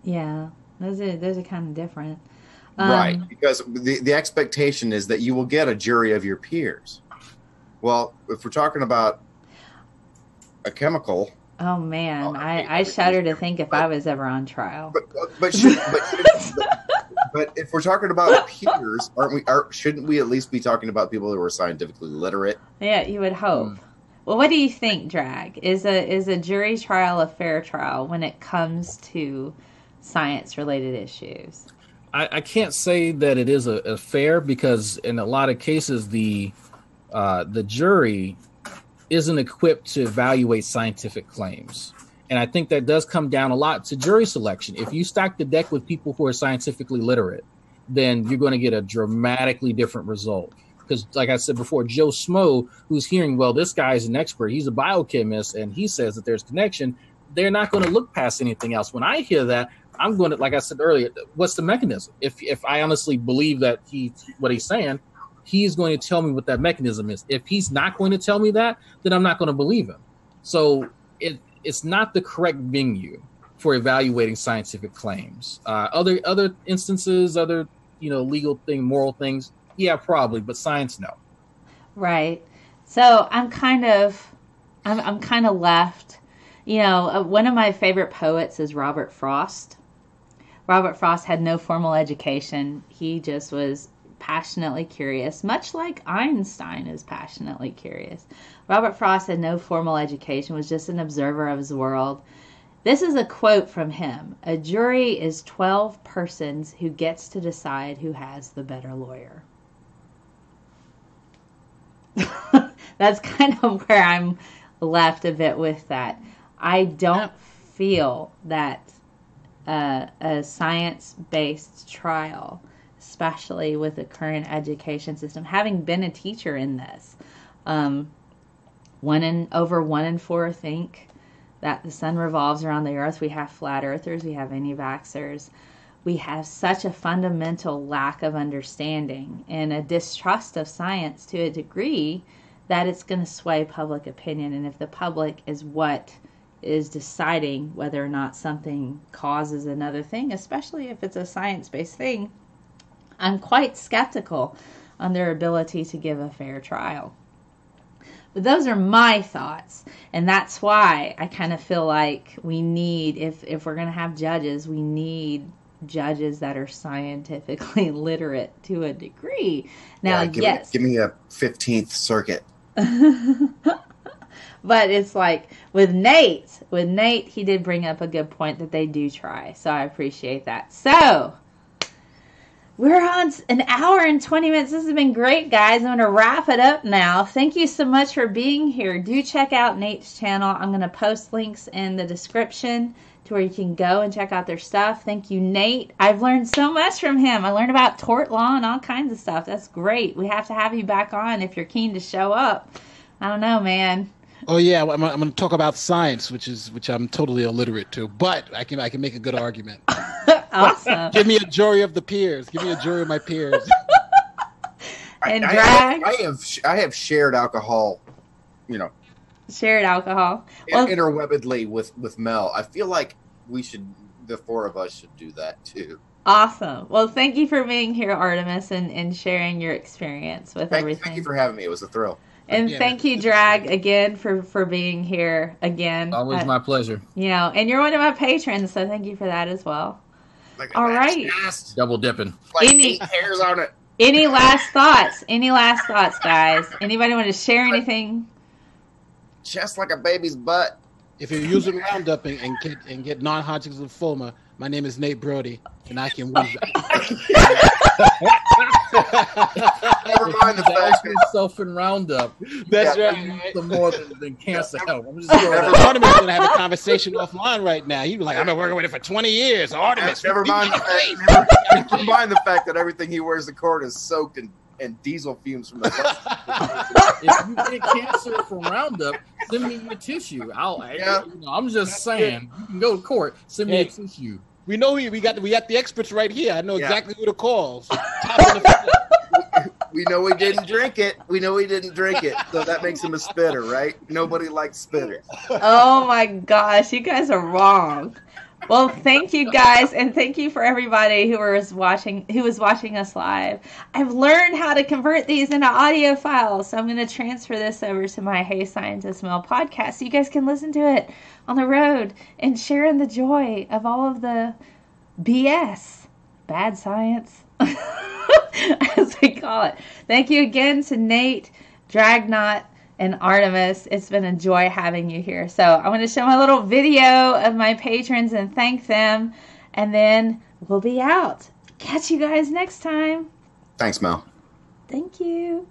Yeah, those are kind of different. Right, because the expectation is that you will get a jury of your peers. Well, if we're talking about a chemical... Oh, man, I shudder to think if I was ever on trial. But if we're talking about peers, shouldn't we at least be talking about people who are scientifically literate? Yeah, you would hope. Well, what do you think, Drag? Is a jury trial a fair trial when it comes to science-related issues? I can't say that it is a fair, because in a lot of cases the jury isn't equipped to evaluate scientific claims. And I think that does come down a lot to jury selection. If you stack the deck with people who are scientifically literate, then you're going to get a dramatically different result. Because like I said before, Joe Smo, who's hearing, well, this guy's an expert, he's a biochemist, and he says that there's connection, they're not going to look past anything else. When I hear that, I'm going to, like I said earlier, what's the mechanism? If I honestly believe that what he's saying, he's going to tell me what that mechanism is. If he's not going to tell me that, then I'm not going to believe him. So it's not the correct venue for evaluating scientific claims. Other instances, legal thing, moral things, yeah, probably, but science, no. Right. So I'm kind of left. One of my favorite poets is Robert Frost. Robert Frost had no formal education. He just was passionately curious, much like Einstein is passionately curious. Robert Frost had no formal education, was just an observer of his world. This is a quote from him. A jury is 12 persons who gets to decide who has the better lawyer. That's kind of where I'm left a bit with that. I don't feel that a science-based trial, especially with the current education system, having been a teacher in this, over 1 in 4 think that the sun revolves around the earth. We have flat earthers, we have anti-vaxxers. We have such a fundamental lack of understanding and a distrust of science to a degree that it's going to sway public opinion. And if the public is what is deciding whether or not something causes another thing, especially if it's a science-based thing, I'm quite skeptical on their ability to give a fair trial. But those are my thoughts, and that's why I kind of feel like we need, if we're going to have judges, we need judges that are scientifically literate to a degree. Now, give me a 15th circuit. But it's like with Nate, he did bring up a good point that they do try. So I appreciate that. So we're on an hour and 20 minutes. This has been great, guys. I'm going to wrap it up now. Thank you so much for being here. Do check out Nate's channel. I'm going to post links in the description to where you can go and check out their stuff. Thank you, Nate. I've learned so much from him. I learned about tort law and all kinds of stuff. That's great. We have to have you back on if you're keen to show up. I don't know, man. Oh yeah, I'm going to talk about science, which I'm totally illiterate to, but I can make a good argument. Awesome. Give me a jury of the peers. Give me a jury of my peers. And Drag. I have shared alcohol shared alcohol. Well, interwebedly with Mel. I feel like the four of us should do that too. Awesome. Well, thank you for being here, Artimus, and sharing your experience with everything. Thank you for having me. It was a thrill. And thank you, Drag, again for being here again. Always my pleasure. And you're one of my patrons, so thank you for that as well. All right. Double dipping. Like 8 hairs on it. Any last thoughts? Any last thoughts, guys? Anybody want to share anything? Just like a baby's butt. If you're using Roundup and get non-Hodgkin's lymphoma, my name is Nate Brody, and I can win. Never mind the fact yourself in Roundup. That's right. The more than cancer help. I'm just Artimus is going to have a conversation offline right now. He'd be like, I've been working with it for 20 years. Artimus. Never mind the fact that everything he wears to court is soaked in diesel fumes from the If you get cancer from Roundup, send me your tissue. I'm just saying, you can go to court, send me a tissue. We know we got the experts right here. I know exactly who to call. We know he didn't drink it. So that makes him a spitter, right? Nobody likes spitters. Oh my gosh, you guys are wrong. Well, thank you guys, and thank you for everybody who was watching us live. I've learned how to convert these into audio files, so I'm going to transfer this over to my Hey ScientistMel podcast so you guys can listen to it on the road and share in the joy of all of the BS, bad science, as we call it. Thank you again to Nate, Dragnauct, and Artimus. It's been a joy having you here. So I want to show my little video of my patrons and thank them, and then we'll be out. Catch you guys next time. Thanks, Mel. Thank you.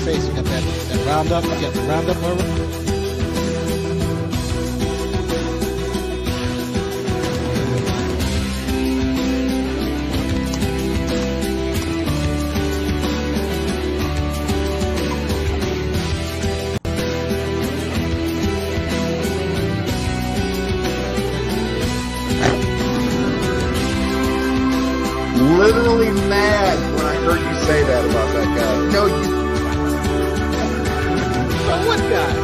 You got that Roundup? You got the Roundup over? Literally mad when I heard you say that about that guy. No, you. What guy?